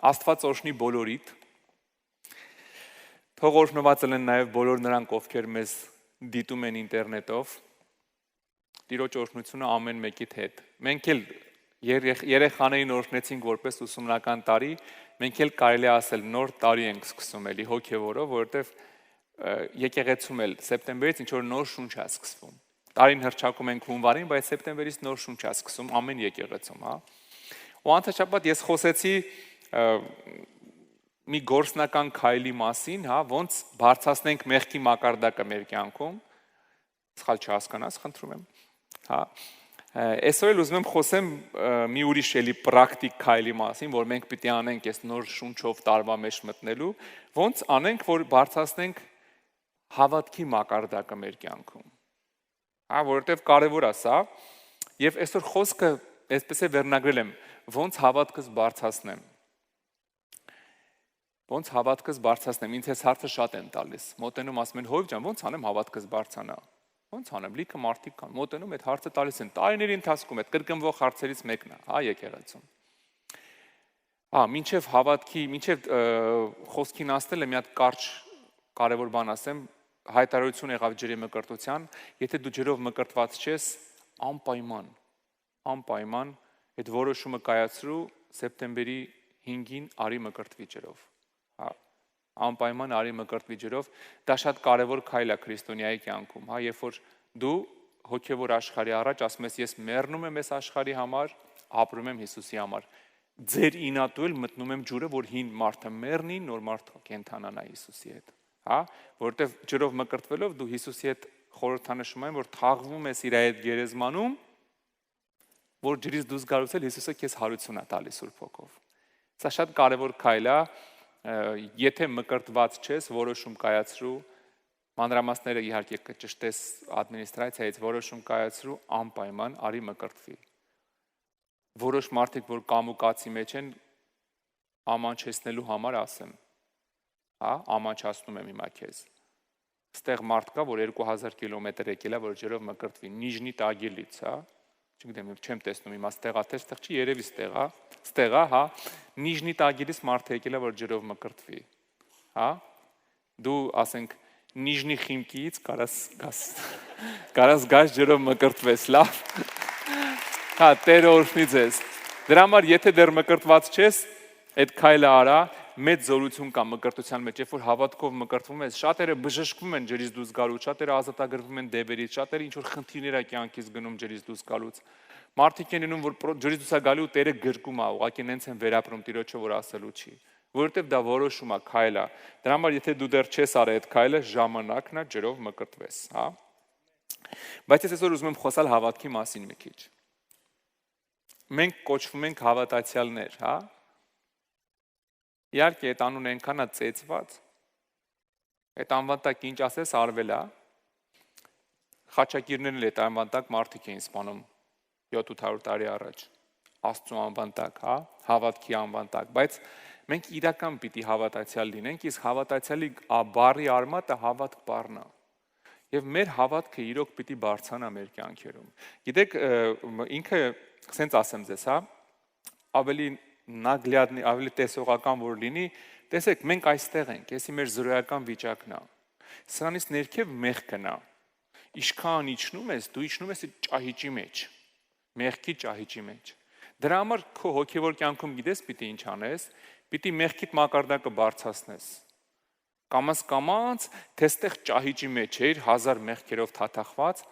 Աստված օրհնի բոլորիդ։ Թող օրհնված լինեն նաև բոլոր նրանք, ովքեր մեզ դիտում են ինտերնետով։ Տիրոջ օրհնությունը ամեն մեկիդ հետ։ Մենք էլ երեխաներին օրհնեցինք որպես ուսումնական տարի, մենք էլ կարելի է ասել նոր տարի ենք սկսում էլի հոգևորով, որովհետև եկեղեցում էլ սեպտեմբերից ինչ որ նոր շունչ է սկսվում։ Տարին հռչակում ենք հունվարին, բայց սեպտեմբերից նոր շունչ է սկսում ամեն եկեղեցում, հա։ Ու անթաշապատ ես խոսեցի մի գործնական քայլի մասին, հա, ոնց բարձրացնենք մեղքի մակարդակը մեր կյանքում։ Սխալ չհասկանաս, խնդրում եմ, հա։ Այսօր էլ ուզում եմ խոսեմ մի ուրիշ էլի պրակտիկ քայլի մասին, որ մենք պիտի անենք այս նոր շունչով տարվա մեջ մտնելու, ոնց անենք, որ բարձրացնենք հավատքի մակարդակը մեր կյանքում։ Հա, որովհետև կարևոր է սա, եւ այսօր խոսքը այսպես է վերնագրել եմ, ոնց հավատքս բարձրացնեմ։ Ոնց հավատքս բարձրացնեմ, ինձ այս հարցը շատ են տալիս։ Մոտենում ասում են՝ «Հովիվ ջան, ոնց անեմ հավատքս բարձրանա»։ Ոնց անեմ, լիքը մարդիկ կան, մոտենում այդ հարցը տալիս են, տարիների ընթացքում այդ կրկնվող հարցերից մեկն է, հա, եկեղեցում։ Մինչև հավատքի, մինչև խոսքին ասել եմ մի հատ կարճ կարևոր բան ասեմ, հայտարարություն եղավ ջրի մկրտության, եթե դու ջրով մկրտված չես, անպայման այդ որոշումը կայացրու սեպտեմբերի 5-ին արի մկրտվի ջրով։ Հա, անպայման արի մկրտվի ջրով, դա շատ կարևոր քայլ է քրիստոնյայի կյանքում, հա, երբ որ դու հոգևոր աշխարհի առաջ ասում ես, ես մեռնում եմ այս աշխարհի համար, ապրում եմ Հիսուսի համար։ Ձեր ինատու էլ մտնում եմ ջուրը, որ հին մարդը մեռնի, նոր մարդը կենթանանա Հիսուսի հետ, հա, որովհետև ջրով մկրտվելով դու Հիսուսի հետ խորհրդանշում ես, որ թաղվում ես իր այդ գերեզմանում, որ ջրից դուրս գալուց էլ Հիսուսը քեզ հարություն է տալիս Սուրբ Հոգով։ Սա շատ կարևոր քայլ է, եթե մկրտված չես, որոշում կայացրու, մանրամասները իհարկե կճշտես ադմինիստրացիայից, որոշում կայացրու, անպայման արի մկրտվի։ Որոշ մարդիկ, որ կամուկացի մեջ են, ամանչեցնելու համար ասեմ, հա, ամանչացնում եմ հիմա քեզ։ Ստեղ մարդ կա, որ 2000 կիլոմետր եկել է, որ ջրով մկրտվի, Նիժնի Տագիլից, հա, չգիտեմ, չեմ տեսնում հիմա ստեղա թե ստեղ չի, երևի ստեղա, հա, Նիժնի Տագիլից մարդ եկել է, որ ջրով մկրտվի, հա, դու ասենք Նիժնի Խիմկիից կարաս գաս ջրով մկրտվես, լավ, հա, Տերը օրհնի ձեզ, դրա համար եթե դեռ մկրտված չես, այդ քայլը արա, մեծ զորություն կա մկրտության մեջ, երբ որ հավատքով մկրտվում ես, շատերը բժշկվում են ջրից դուրս գալուց, շատերը ազատագրվում են դեբերից, շատերը ինչ որ խնդիրներ է կյանքից գնում ջրից դուրս գալուց։ Մարդիկ են լինում, որ ջրից դուրս գալու Տերը գրկում է, ուղղակի նենց են վերապրում Տիրոջը, որ ասելու չի, որովհետև դա որոշում է, քայլ է։ Դրա համար եթե դու դեռ չես արել այդ քայլը, ժամանակն է ջրով մկրտվես, հա։ Բայց ես այսօր ուզում եմ խոսալ հավատքի մասին մի քիչ։ Մենք կոչվում ենք հավատացյալներ, հա։ Իհարկե այդ անունը այնքան է ծեծված, այդ անվանտակ ինչ ասես արվել է, խաչակիրներն էլ այդ անվանտակ մարդիկ էին սպանում 700 տարի առաջ, Աստծու անվանտակ, հա, հավատքի անվանտակ, բայց մենք իրական պիտի հավատացյալ լինենք, իսկ հավատացյալի բառի արմատը հավատք բառն է, եւ մեր հավատքը իրոք պիտի բարձրանա մեր կյանքերում։ Գիտեք, ինքը, ասենց ասեմ ձեզ, հա, ավելի նագլյադնի, ավելի տեսողական որ լինի, տեսեք, մենք այստեղ ենք, եսի մեր զրոյական վիճակն է, սրանից ներքև մեղքն է, ինչքան իջնում ես, դու իջնում ես ճահիճի մեջ, մեղքի ճահիճի մեջ, դրա համար քո հոգևոր կյանքում գիտես պիտի ինչ անես, պիտի մեղքիդ մակարդակը բարձրացնես, կամաց, թե ստեղ ճահիճի մեջ էր, 1000 մեղքերով թաթախված,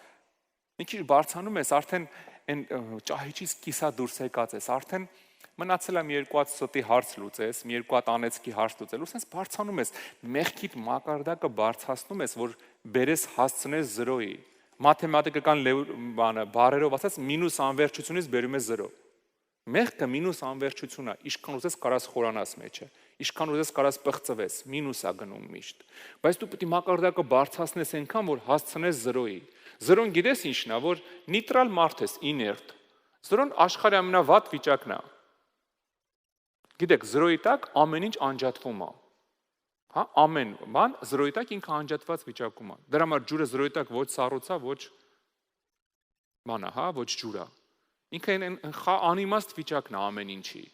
մի քիչ բարձրանում ես, արդեն այն ճահիճից կիսա դուրս եկած ես, արդեն մնացել է մի երկու հատ սոտի հարց լուծես, մի երկու հատ անեծքի հարց լուծելու, ասես բարձրանում ես, մեղքիդ մակարդակը բարձրացնում ես, որ բերես հասցնես 0-ի։ Մաթեմատիկական բառերով ասած մինուս անվերջությունից բերում ես 0։ Մեղքը մինուս անվերջություն է, ինչքան ուզես կարաս խորանաս մեջը, ինչքան ուզես կարաս պղծվես, մինուս է գնում միշտ։ Բայց դու պետք է մակարդակը բարձրացնես այնքան, որ հասցնես 0-ի։ 0-ն գիտես ինչն է, որ նեյտրալ մարդ ես, իներտ։ 0-ն աշխարհի ամենավատ վիճակն է։ Գիտեք, 0-ի տակ ամեն ինչ անջատվում է, հա, ամեն բան 0-ի տակ ինքը անջատված վիճակում է, դրա համար ջուրը 0-ի տակ ոչ սառույց է, ոչ բան է, հա, ոչ ջուր է, ինքը անիմաստ վիճակն է ամեն ինչի,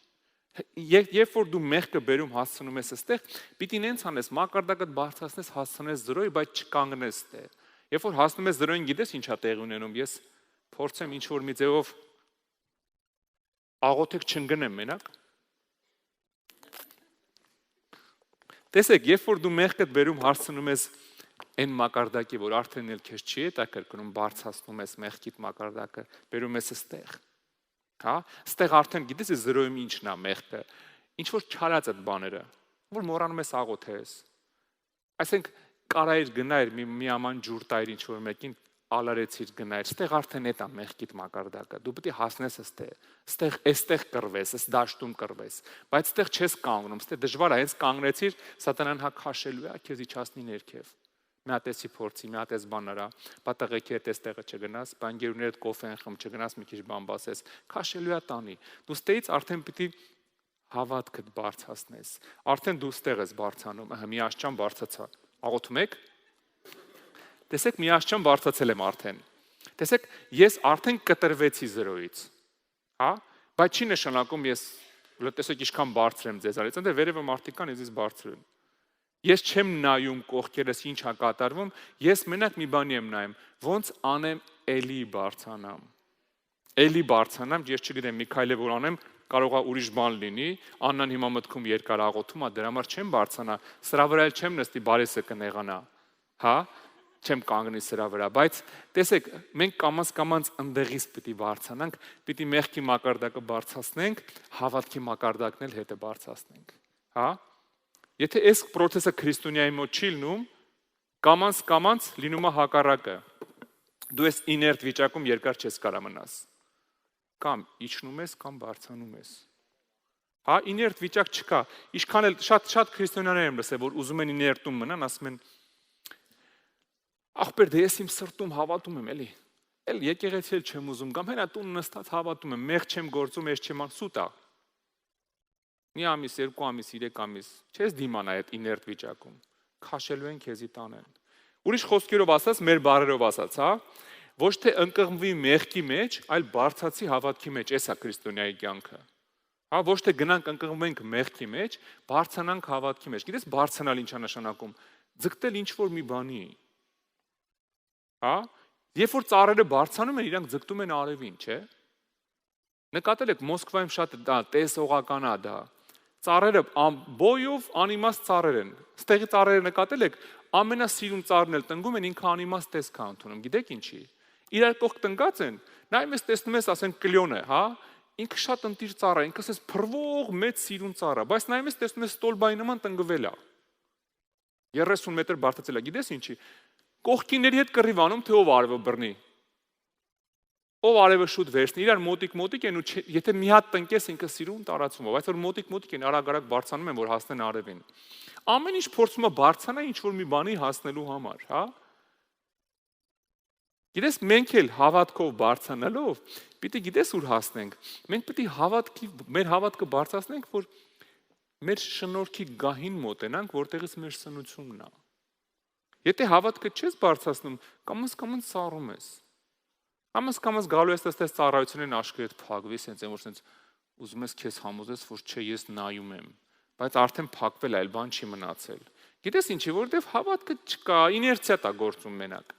Երբ որ դու մեղքը բերում հասցնում ես այստեղ, պիտի նենց անես, մակարդակդ բարձրացնես, հասցնես 0-ի, բայց չկանգնես դե։ Երբ որ հասնում ես 0-ին, գիտես ինչա տեղի ունենում, ես փորձեմ ինչ որ մի ձևով աղոթեք չընկնեմ մենակ։ Տեսեք, երբ որ դու մեղքդ բերում հասցնում ես այն մակարդակի, որ արդեն էլ քեզ չի հետաքրքրում, բարձրացնում ես մեղքիդ մակարդակը, բերում ես այստեղ։ Հա, այստեղ արդեն գիտես 0-ում ինչն է մեղքը, ինչ որ չարած այդ բաները, որ մոռանում ես աղոթես։ Այսինքն կարայր գնայր մի աման ջուր տայր ինչ որ մեկին ալարեցիր գնայր, այստեղ արդեն էտ է մեղքիդ մակարդակը, դու պետք է հասնես այստեղ կռվես, այս դաշտում կռվես, բայց այստեղ չես կանգնում, այստեղ դժվար է, հենց կանգնեցիր, սատանան հա քաշելու է, քեզ իջացնի ներքև։ Մի հատ էսի փորձի, մի հատ էս բաներա, պատղեկի հետ էստեղը չգնաս, բանկերուներդ կոֆեն խմ չգնաս, մի քիչ բան բասես, քաշելու է տանի։ Դու ստեից արդեն պիտի հավատքդ բարձրացնես։ Արդեն դու ստեղ ես բարձրանում, մի աշճան բարձացա։ Աղոթում եք։ Տեսեք, մի աշճան բարձրացել եմ արդեն։ Տեսեք, ես արդեն կտրվեցի 0-ից։ Հա, բայց չի նշանակում ես տեսեք ինչքան բարձր եմ ձեզանից, ընդ վերևը մարդիկ կան, ես բարձր եմ։ Ես չեմ նայում կողքերս ինչ է կատարվում, ես մենակ մի բանի եմ նայում, ոնց անեմ էլի բարձրանամ։ Էլի բարձրանամ, ես չգիտեմ մի քայլ որ անեմ, կարող է ուրիշ բան լինի, Աննան հիմա մտքում երկար աղոթում է, դրա համար չեմ բարձրանա, սրա վրա էլ չեմ նստի, բարեսը կնեղանա։ Հա, չեմ կանգնի սրա վրա, բայց տեսեք, մենք կամաց ընդեղից պիտի բարձրանանք, պիտի մեղքի մակարդակը բարձրացնենք, հավատքի մակարդակն էլ հետը բարձրացնենք։ Հա? Եթե այս process-ը քրիստոնյայի մոտ չի լինում, կամաց լինում է հակառակը։ Դու ես իներտ վիճակում երկար չես կարա մնաս։ Կամ իջնում ես, կամ բարձրանում ես։ Հա, իներտ վիճակ չկա։ Ինչքան էլ շատ քրիստոնյաներ եմ լսել, որ ուզում են իներտում մնան, ասում են ախպեր դե ես իմ սրտում հավատում եմ էլի։ Էլ եկեղեցի էլ չեմ ուզում, կամ հենա տուն նստած հավատում եմ, մեղ չեմ գործում, ես չեմ ան սուտ է։ Մի ամիս, 2 ամիս, 3 ամիս, չես դիմանա այդ իներտ վիճակում, քաշելու են քեզի տանեն։ Ուրիշ խոսքերով ասած, մեր բառերով ասած, հա, ոչ թե ընկղմվի մեղքի մեջ, այլ բարձացի հավատքի մեջ, էսա քրիստոնյայի կյանքը։ Հա, ոչ թե գնանք ընկղմվենք մեղքի մեջ, բարձրանանք հավատքի մեջ։ Գիտես բարձրանալ ինչա նշանակում, ձգտել ինչ որ մի բանի։ Հա, երբ որ ծառերը բարձրանում են, իրանք ձգտում են արևին, չէ՞։ Նկատել եք Մոսկվայում շատ դա տեսողական է դա։ Ծառերը բոյով անիմաստ ծառեր են։ Ստեղի ծառերը նկատել եք, ամենասիրուն ծառն էլ տնգում են, ինքը անիմաստ տեսք է ընդունում։ Գիտեք ինչի։ Իրար կողք տնկած են, նայում ես տեսնում ես, ասեն կլյոնը, հա, ինքը շատ ընտիր ծառ է, ինքը ասես փռվող մեծ սիրուն ծառ է, բայց նայում ես տեսնում ես ստոլբայի նման տնկվել է։ 30 մետր բարձրացել է, գիտես ինչի։ Կողքիների հետ կռիվանում, թե ով արևը բռնի։ Ով արևը շուտ վերցնի, իրար մոտիկ են ու եթե մի հատ տնկես ինքը սիրուն տարածում է, բայց որ մոտիկ են արագ բարձրանում են, որ հասնեն արևին։ Ամեն ինչ փորձում է բարձրանա ինչ որ մի բանի հասնելու համար, հա։ Գիտես մենք էլ հավատքով բարձրանալով, պիտի գիտես ուր հասնենք։ Մենք պիտի մեր հավատքը բարձրացնենք, որ մեր շնորհքի գահին մոտենանք, որտեղից մեր սնությունն է։ Եթե հավատքը չես բարձրացնում, կամաց սառում ես։ Կամաց գալու ես այստեղ ծառայությունն աշկերտ փակվի, սենց որ սենց ուզում ես քեզ համոզես, որ չէ, ես նայում եմ, բայց արդեն փակվել այլ բան չի մնացել։ Գիտես ինչի, որովհետև հավատքը չկա, իներցիա տա գործում մենակ։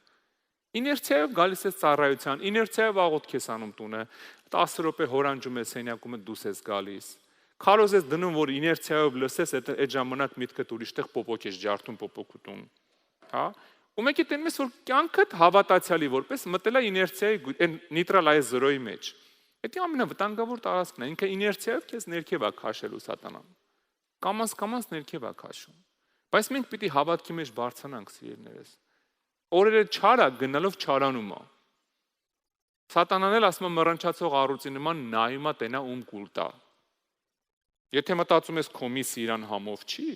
Իներցիայով գալիս ես ծառայության, իներցիայով աղոթք ես անում տունը, 10 րոպե հորանջում ես սենյակում դուս ես գալիս։ Քարոզ ես դնում, որ իներցիայով լսես, այդ ժամանակ միտքդ ուրիշտեղ պոպոկ ես ջարդում պոպոկուտում։ Հա, ու մեկի տենում ես, որ կյանքդ հավատացյալի որպես մտել է իներցիայի նիտրալ այս 0-ի մեջ։ Դա ամենավտանգավոր տարածքն է, ինքը իներցիայով քեզ ներքև է քաշելու սատանան։ Կամաց ներքև է քաշում։ Բայց մենք պիտի հավատքի մեջ բարձրանանք, սիրելիներս։ Օրերը չարա գնալով չարանում է։ Սատանան էլ ասում է մռնչացող առուծի նման նայում է տենա ում կուլ տա։ Եթե մտածում ես քո միսը իրան համով չի,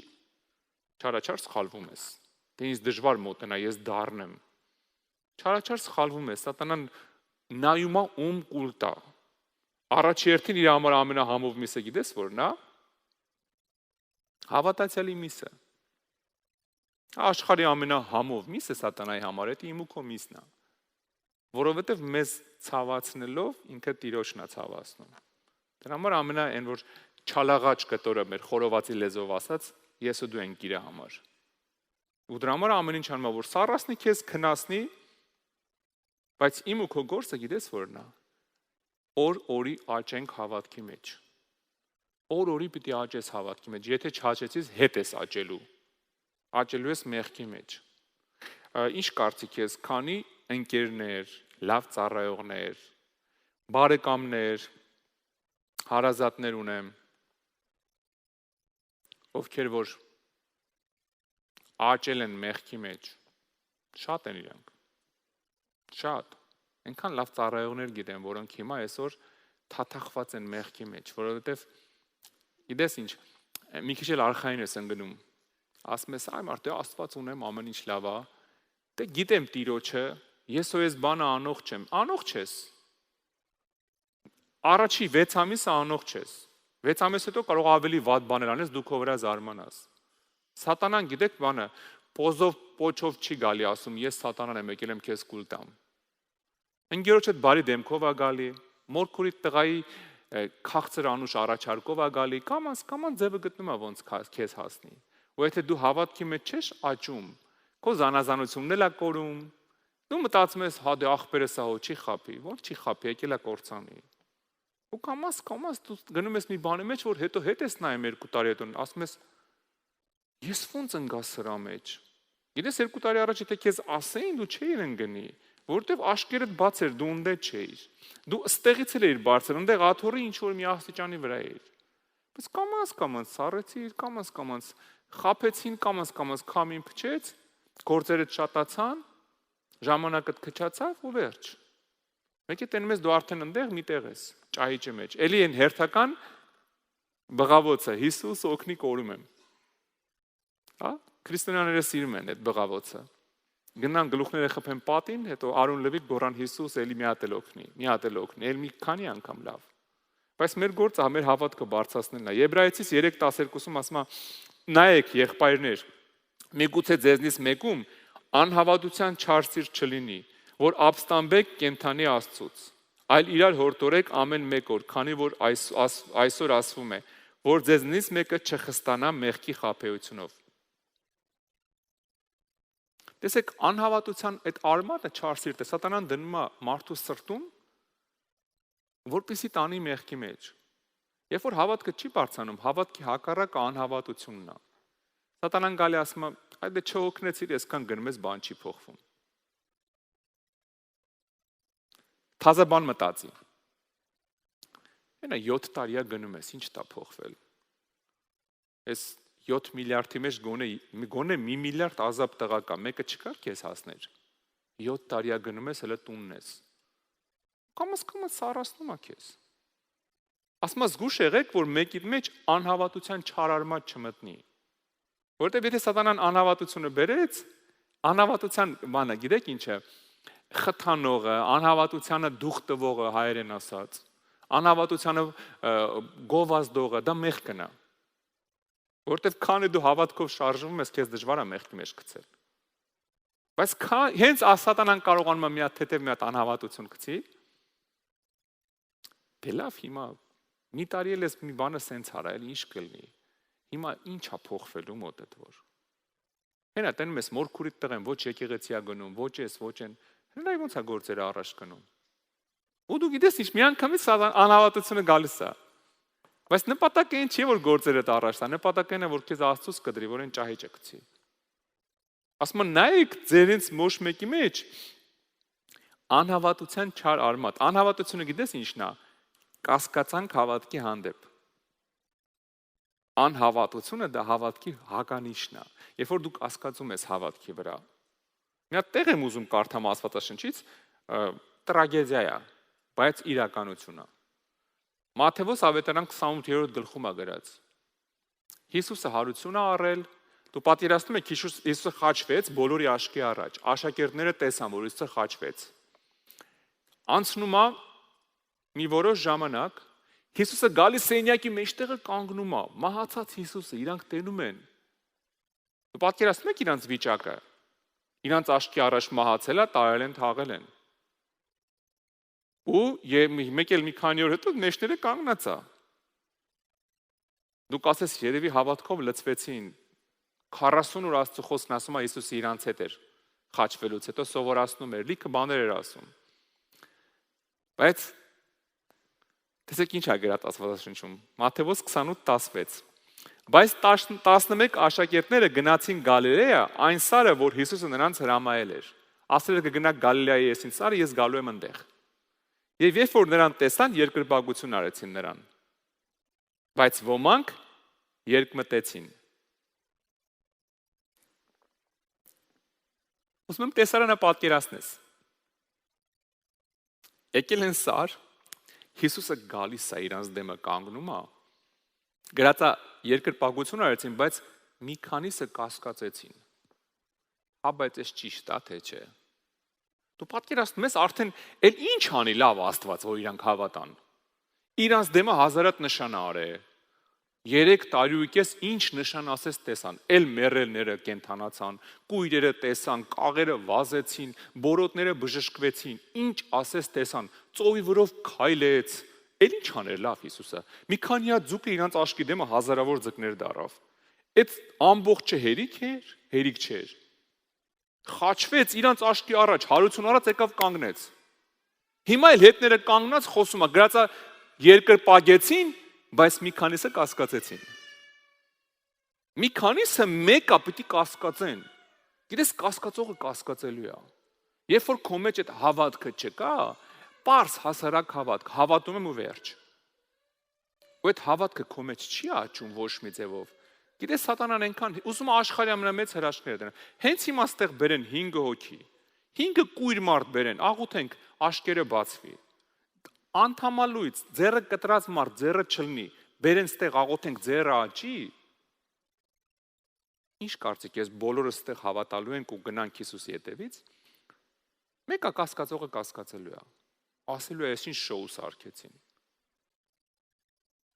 չարաչար սխալվում ես։ Դե ինձ դժվար մոտենա, ես դառնեմ։ Չարաչար սխալվում ես, սատանան նայում է ում կուլ տա։ Առաջի հերթին իր համար ամենահամով միսը գիտես որն է։ Հավատացյալի միսը։ Աշխարհի ամենահամով միսը սատանայի համար է իմ ու քո միսն է։ Որովհետև մեզ ցավացնելով ինքը տիրոջն է ցավացնում։ Դրա համար այն որ չալաղաճ կտորը մեր խորովածի լեզվով ասած, ես ու դու ենք իր համար։ Ու դրա համար ամեն ինչ անում, որ սառասնի քեզ քնասնի, բայց իմ ու քո գործը գիտես որն է։ Օր-օրի աճենք հավատքի մեջ։ Օր-օրի պիտի աճես հավատքի մեջ, եթե չաճեցείς, հետ ես աճելու։ Աճելու ես մեղքի մեջ։ Ինչ կարծիք ես, քանի ընկերներ, լավ ծառայողներ, բարեկամներ, հարազատներ ունեմ, ովքեր որ աճել են մեղքի մեջ, շատ են իրանք, շատ, այնքան լավ ծառայողներ գիտեմ, որոնք հիմա այսօր թաթախված են մեղքի մեջ, որովհետև գիտես ինչ, մի քիչ էլ արխային ես ընկնում, ասում ես, այ մարդ, Աստված ունեմ, ամեն ինչ լավ է, դե գիտեմ Տիրոջը, ես ու ես բանը անողջ եմ, անողջ ես, առաջի 6 ամիսը անողջ ես, 6 ամիս հետո կարող ավելի վատ բաներ անես, դու քո վրա զարմանաս, սատանան գիտեք բանը, պոզով, պոչով չի գալի ասում, ես սատանան եմ, եկել եմ քեզ կուլ տամ, ընկերոջ հետ բարի դեմքով է գալի, մորքուրի տղայի քաղցր անուշ առաջարկով է գալի, կամանց ձևը գտնում է ոնց քեզ հասնի, ու եթե դու հավատքի մեջ չես աճում, քո զանազանությունն էլ է կորում, դու մտածում ես, հա դե աղբերս ահո չի խափի, ոնց չի խափի, եկել է կործանի, ու կամաց դու գնում ես մի բանի մեջ, որ հետո հետ ես նայում 2 տարի հետո, ասում ես, ես ոնց ընկա սրա մեջ, գիտես 2 տարի առաջ եթե քեզ ասեին, դու չէիր ընկնի, որովհետև աշկերտ բաց էր, դու ունդե չէիր, դու ստեղից էլ էիր բարձր, ունդեղ աթորի ինչ-որ մի աստիճանի վրա էիր, բայց կամաց սառեցիր, կամաց խափեցին, կամաց քամին փչեց, գործերդ շատացան, ժամանակդ քչացավ ու վերջ, մեկի տենում ես դու արդեն ունդեղ մի տեղ ես, ճահիճի մեջ, էլի են հերթական բղավոցը, Հիսուս օգնի կորում եմ, քրիստոնյաները սիրում են այդ բղավոցը, գնան գլուխները խփեն պատին, հետո Արոն Լևիկ գորան Հիսուս էլի մի հատ էլ օգնի, էլ մի քանի անգամ լավ։ Բայց մեր գործը մեր հավատքը բարձրացնելն է։ Եբրայեցիս 3:12-ում ասում է. նայեք եղբայրներ, միգուցե ձեզնից մեկում անհավատության չար սիրտ չլինի, որ ապստամբեք կենթանի Աստծուց, այլ իրար հորդորեք ամեն մեկ օր, քանի որ այսօր ասվում է, որ ձեզնից մեկը չխստանա մեղքի խաբեությունով։ Տեսեք, անհավատության այդ արմատը չար սիրտը սատանան դնում է մարդու սրտում, որպեսզի տանի մեղքի մեջ։ Երբ որ հավատքը չի բարձրանում, հավատքի հակառակը անհավատությունն է։ Սատանան գալի ասում է, այ դե չօգնեցիր, այսքան գնում ես, բան չի փոխվում։ Թազը բան մտածի։ Այնա 7 տարիա գնում ես, ինչ տա փոխվել։ Այս 7 միլիարդի մեջ գոնե 1 միլիարդ ազապ տղա կա, մեկը չկար քեզ հասներ։ 7 տարիա գնում ես, հələ տունն ես։ Կամաց սառացնում է քեզ։ Ասում զգուշ եղեք, որ մեկի մեջ անհավատության չարարմատ չմտնի։ Որտեւ եթե սատանան անհավատությունը բերեց, անհավատության բանը, գիտեք ինչ է, խթանողը, անհավատությանը դուխ տվողը հայերեն ասած, անհավատությանը գովազդողը, դա մեղքն է։ Որտեվ քանի դու հավատքով շարժվում ես, քեզ դժվար է մեղքի մեջ գցել։ Բայց հենց սատանան կարողանում է մի հատ թեթև մի հատ անհավատություն գցի։ Դե լավ, հիմա մի տարի էլ ես մի բանը սենց արա, էլ ինչ կլինի։ Հիմա ինչ է փոխվելու մոտդ որ։ Հենա տենում ես մորքուրիդ տղեն, ոչ եկեղեցիա գնում, ոչ ես, ոչ են։ Հենա ոնց է գործերը առաջ գնում։ Ու դու գիտես ինչ, մի անգամից անհավատությունը գալիս է։ Բայց նպատակը այն չի, որ գործերդ առաջ տա, նպատակը այն է, որ քեզ Աստծուց կդրի, որ այն ճահիճը գցի։ Ասում եմ, նայեք ձերից ոչ մեկի մեջ անհավատության չար արմատ։ Անհավատությունը գիտես ինչն է։ Կասկածանք հավատքի հանդեպ։ Անհավատությունը դա հավատքի հականիշն է։ Երբ որ դու կասկածում ես հավատքի վրա։ Մի հատ տեղ եմ ուզում կարդամ Աստվածաշնչից, տրագեդիա է, բայց իրականություն է։ Մատթեոս ավետարան 28-րդ գլխում է գրած։ Հիսուսը հարություն է առել, դու պատկերացնում եք Հիսուսը խաչվեց բոլորի աչքի առաջ, աշակերտները տեսան, որ Հիսուսը խաչվեց։ Անցնում է մի որոշ ժամանակ, Հիսուսը գալիս սենյակի մեջտեղը կանգնում է, մահացած Հիսուսը, իրանք տենում են։ Դու պատկերացնում եք իրանց վիճակը։ Իրանց աչքի առաջ մահացել է, տարել են, թաղել են։ Ու մեկ էլ մի քանի օր հետո մեջները կանգնած է։ Դուք ասես երևի հավատքով լցվեցին 40 օր Աստծո խոսքն ասում է Հիսուսը իրանց հետ էր խաչվելուց հետո սովորացնում էր, լիքը բաներ էր ասում։ Բայց տեսեք ինչ է գրած Աստվածաշնչում։ Մատթեոս 28:16։ Բայց 11 աշակերտները գնացին Գալիլեա, այն սարը, որ Հիսուսը նրանց հրամայել էր։ Ասել էր կգնաք Գալիլեայի այսին սարը, ես գալու եմ այնտեղ։ Եվ երբ որ նրան տեսան, երկրպագություն արեցին նրան։ Բայց ոմանք երկմտեցին։ Ուզում եմ տեսարանը պատկերացնես։ Եկել են սար, Հիսուսը գալիս է իրանց դեմը կանգնում է։ Գրածա երկրպագություն արեցին, բայց մի քանիսը կասկածեցին։ Հա, բայց էս ճիշտ է թե չէ։ Դու պատկերացնում ես արդեն էլ ինչ անի լավ Աստված, որ իրանք հավատան։ Իրանց դեմը հազարատ նշան արե։ 3 տարիուկես ինչ նշան ասես տեսան, էլ մեռելները կենթանացան, կույրերը տեսան, կաղերը վազեցին, բորոտները բժշկվեցին, ինչ ասես տեսան, ծովի վրով քայլեց, էլ ինչ աներ լավ Հիսուսը։ Մի քանի հատ ձուկը իրանց աչքի դեմը հազարավոր ձկներ դարավ։ Այդ ամբողջը հերիք չէր։ Խաչվեց իրանց աչքի առաջ, հարություն արած եկավ կանգնեց։ Հիմա էլ հետները կանգնած խոսում է, գրածա երկրպագեցին, բայց մի քանիսը կասկածեցին։ Մի քանիսը մեկը պիտի կասկածեն։ Գիտես կասկածողը կասկածելու է։ Երբ որ քո մեջ այդ հավատքը չկա, պարզ հասարակ հավատք, հավատում եմ ու վերջ։ Ու այդ հավատքը քո մեջ չի աճում ոչ մի ձևով։ Գիտես սատանան այնքան ուզում է աշխարհի ամենամեծ հրաշքները դնել։ Հենց հիմա ստեղ բերեն 5 հոգի։ 5 կույր մարդ բերեն, աղոթենք աշկերը բացվի։ Անթամալույց, ձեռը կտրած մարդ, ձեռը չլնի, բերեն ստեղ աղոթենք ձեռը աճի։ Ինչ կարծիք ես բոլորը ստեղ հավատալու ենք ու գնանք Հիսուսի հետևից։ Մեկը կասկածողը կասկածելու է։ Ասելու է, ես ինչ շոու սարքեցին։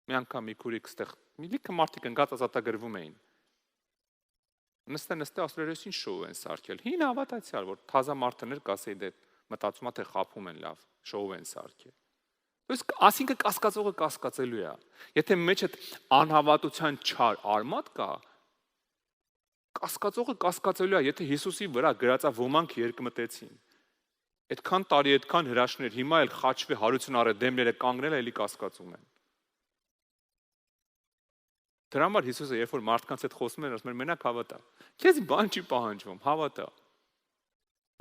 Մի անգամ մի քուրիկ ստեղ մի լիքը մարդիկ ընկած ազատագրվում էին։ Նստե ասել էր, ես ինչ շոու են սարքել։ Հին հավատացյալ, որ թազա մարդներ կասեի դե մտածում է թե խափում են լավ, շոու են սարքել։ Իսկ ասինքն կասկածողը կասկածելու է։ Եթե մեջ այդ անհավատության չար արմատ կա, կասկածողը կասկածելու է, եթե Հիսուսի վրա գրածա ոմանք երկմտեցին։ Այդքան տարի, այդքան հրաշքներ, հիմա էլ խաչվի հարություն առե դեմները կանգնել էլի կասկածում են։ Դրա համար Հիսուսը երբ որ մարդկանց հետ խոսում էր, ասում էր մենակ հավատա։ Քեզ բան չի պահանջվում, հավատա։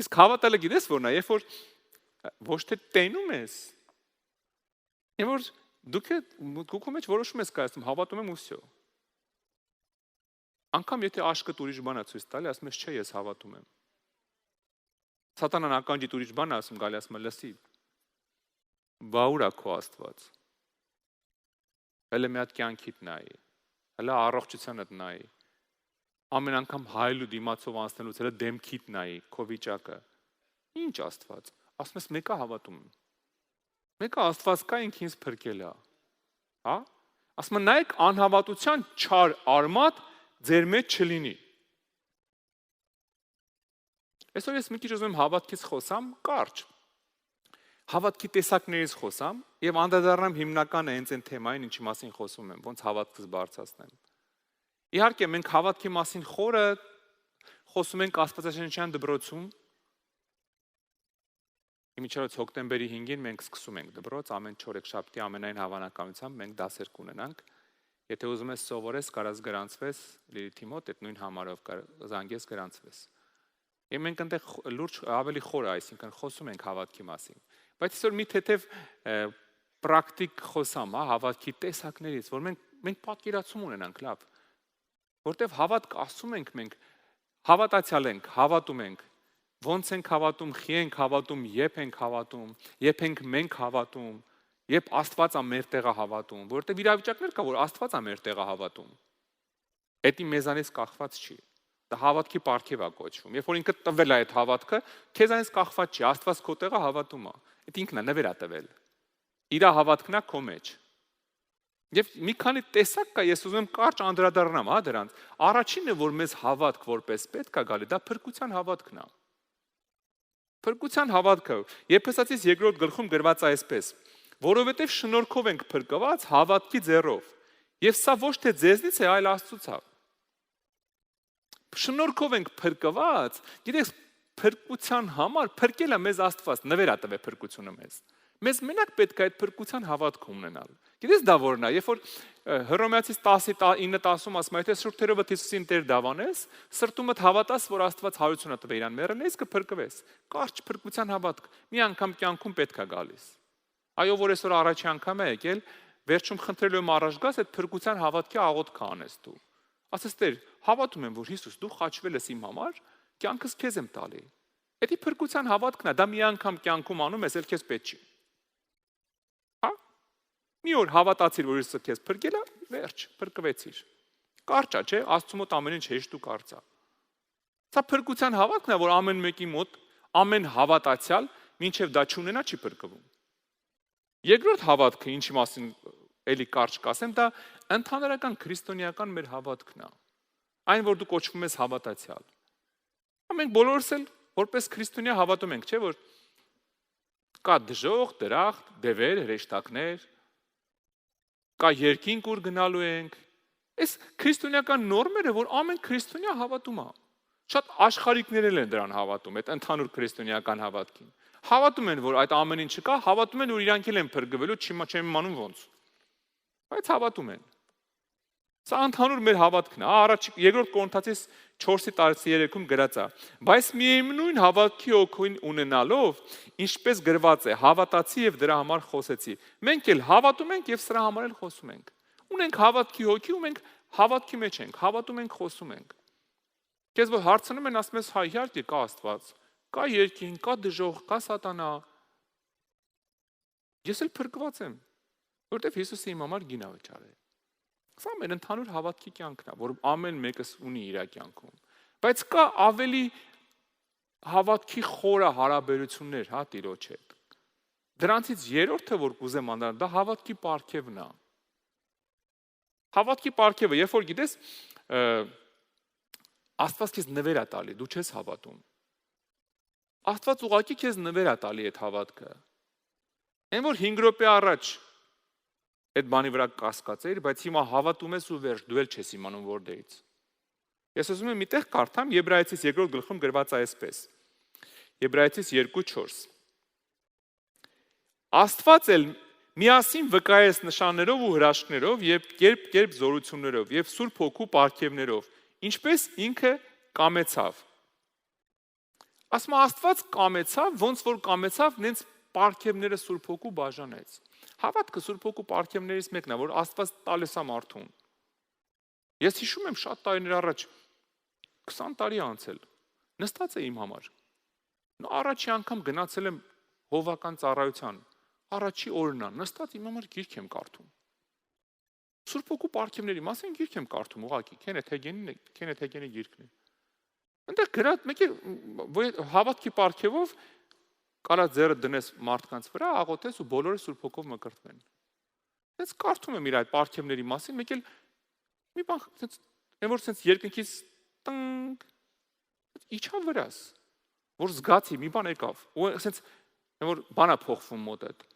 Իսկ հավատալը գիտես որն է, երբ որ ոչ թե տենում ես, երբ որ դուք մեջ որոշում ես կայացնում, հավատում եմ ու վсё։ Անկամ եթե աշկդ ուրիշ բան է ցույց տալի, ասում ես չէ, ես հավատում եմ։ Սատանան ականջիդ ուրիշ բան է ասում, գալի ասում է լսի։ Բա ուր է քո Աստված։ Հələ մի հատ կյանքիդ նայի։ Հələ առողջությանդ նայի։ Ամեն անգամ հայելու դիմացով անցնելուց հələ դեմքիդ նայի, քո վիճակը։ Ինչ Աստված։ Ասում ես մեկը հավատում եմ։ Մեկը Աստված կա ինքը ինձ փրկել է։ Հա? Ասում եմ նայեք անհավատության չար արմատ ձեր մեջ չլինի։ Այսօր ես մի քիչ ուզում եմ հավատքից խոսամ, կարճ։ Հավատքի տեսակներից խոսամ եւ անդրադառնամ հիմնականը հենց այն թեմային, ինչի մասին խոսում եմ, ոնց հավատքս բարձրացնեմ։ Իհարկե մենք հավատքի մասին խորը խոսում ենք Աստվածաշնչյան դպրոցում։ Իմիջիայլոց հոկտեմբերի 5-ին մենք սկսում ենք դպրոց, ամեն 4 շաբթի ամենայն հավանականությամբ մենք դասեր կունենանք։ Եթե ուզում ես սովորես, կարաս գրանցվես Լիլիթի մոտ, այդ նույն համարով զանգես գրանցվես։ Եվ մենք այնտեղ լուրջ ավելի խորը, այսինքն խոսում ենք հավատքի մասին։ Բայց այսօր մի թեթև պրակտիկ խոսամ, հա, հավատքի տեսակներից, որ մենք պատկերացում ունենանք լավ, որտեվ հավատք ասում ենք մենք, հավատացյալ ենք, հավատում ենք, ոնց ենք հավատում, խի ենք հավատում, երբ ենք հավատում, երբ ենք մենք հավատում, երբ Աստված է մեր տեղը հավատում, որտեվ իրավիճակներ կա, որ Աստված է մեր տեղը հավատում։ Դա մեզանից կախված չի։ Դա հավատքի պարգև է կոչվում։ Երբ որ ինքը տվել է այդ հավատքը, քեզանից կախված չի, Աստված քո տեղը հավատում է։ Այդ ինքն է նվեր է տվել։ Իր հավատքն է քո մեջ։ Եվ մի քանի տեսակ կա, ես ուզում եմ կարճ անդրադառնամ, հա, դրանց։ Առաջինը, որ մեզ հավատք որպես պետք է գալի, դա փրկության հավատքն է։ Փրկության հավատքը Եփեսացիս 2-րդ գլխում գրված է այսպես. որովհետև շնորհքով ենք փրկված հավատքի ձեռով։ Եվ սա ոչ թե ձեզնից է, այլ Աստծուց է։ Շնորհքով ենք փրկված, գիտեք, փրկության համար փրկելը մեզ Աստված նվեր է տվել փրկությունը մեզ։ Մեզ մենակ պետք է այդ փրկության հավատք ունենալ։ Գիտես դա որն է, երբ որ Հռոմեացիս 10:9-10-ում ասում է, եթե շուրթերովդ Հիսուսին Տեր դավանես, սրտումդ հավատաս, որ Աստված հարություն է տվել իրան մեռնես, կփրկվես։ Կարճ փրկության հավատք մի անգամ կյանքում պետք է գալիս։ Այո, որ այսօր առաջի անգամ է եկել, վերջում խնդրելու եմ առաջ գաս, այդ փրկության հավատքի աղոթքը անես դու։ Ասես Տեր, հավատում եմ, որ Հիսուս դու խաչվել ես իմ համար, կյանքս քեզ եմ տալի։ Դա փրկության հավատքն է, դա մի անգամ կյանքում անում ես, էլ քեզ պետք չի։ Հա? Մի օր հավատացիր, որ Հիսուսը քեզ փրկել է, վերջ, փրկվեցիր։ Կարճ է, չէ՞, Աստծո մոտ ամեն ինչ հեշտ ու կարճ է։ Սա փրկության հավատքն է, որ ամեն մեկի մոտ, ամեն հավատացյալ, մինչև դա չունենա, չի փրկվում։ Երկրորդ հավատքը, ինչի մասին էլի կարճ կասեմ, դա ընդհանրական քրիստոնեական մեր հավատքն է։ Այն, որ դու կոչվում ես հավատացյալ։ Մենք բոլորս էլ որպես քրիստոնյա հավատում ենք, չէ՞, որ կա դժոխք, դրախտ, դևեր, հրեշտակներ, կա երկինք, ուր գնալու ենք։ Այս քրիստոնեական նորմերը, որ ամեն քրիստոնյա հավատում է։ Շատ աշխարհիկներ են դրան հավատում, այդ ընդհանուր քրիստոնեական հավատքին։ Հավատում են, որ այդ ամեն ինչը կա, հավատում են, որ իրանք էլ են փրկվելու, չեմ իմանում ոնց։ Բայց հավատում են։ Սա ընդհանուր մեր հավատքն է։ Երկրորդ Կորինթացիս 4:13-ում գրած է. Բայց միևնույն հավատքի օգին ունենալով, ինչպես գրված է, հավատացի եւ դրա համար խոսեցի։ Մենք էլ հավատում ենք եւ սրա համար էլ խոսում ենք։ Ունենք հավատքի հոգի ու մենք հավատքի մեջ ենք, հավատում ենք, խոսում ենք։ Քեզ որ հարցնում են, ասում ես, հա, իհարկե կա Աստված, կա երկինք, կա դժոխք, կա սատանա։ Ես էլ փրկված եմ, որովհետեւ Հիսուսը իմ համար գին ա վճարել։ Սա մեր ընդհանուր հավատքի կյանքն է, որ ամեն մեկս ունի իր կյանքում։ Բայց կա ավելի հավատքի խորը հարաբերություններ, հա, Տիրոջ հետ։ Դրանցից երրորդը, որ կուզեմ անալ, դա հավատքի պարգևն է։ Հավատքի պարգևը, երբ որ գիտես, Աստված քեզ նվեր է տալի, դու չես հավատում։ Աստված ուղղակի քեզ նվեր է տալի այդ հավատքը։ Այն որ 5 րոպե առաջ այդ բանի վրա կասկածեիր, բայց հիմա հավատում ես ու վերջ, դու էլ չես իմանում որտեղից։ Ես ուզում եմ միտեղ կարդամ Եբրայեցիս 2-րդ գլխում գրված է այսպես։ Եբրայեցիս 2:4 Աստված էլ միասին վկայեց նշաններով ու հրաշքներով եւ կերպ զորություններով եւ Սուրբ Հոգու պարգևներով, ինչպես ինքը կամեցավ։ Ասում Աստված կամեցավ, ոնց որ կամեցավ, նենց պարգևները Սուրբ Հոգու բաժանեց։ Հավատքը Սուրբ Հոգու պարգևներից մեկն է, որ Աստված տալիս է մարդուն։ Ես հիշում եմ շատ տարիներ առաջ 20 տարի անցել։ Նստած է իմ համար։ Առաջի անգամ գնացել եմ հովական ծառայության։ Առաջի օրն է, նստած իմ համար գիրք եմ կարդում։ Սուրբ Հոգու պարգևների մասին գիրք եմ կարդում, ուղղակի, Քենեթ Հեգենի գիրքն է։ Այնտեղ գրած մեկը հավատքի պարգևով կարա ձեռը դնես մարդկանց վրա, աղոթես ու բոլորը Սուրբ Հոգով մկրտվեն։ Ես կարդում եմ իր այդ պարգևների մասին, մեկ էլ մի բան, այն որ sense երկնքից տնկ իջա վրաս, որ զգացի մի բան եկավ, ու sense այն որ բանա փոխվում մոտդ։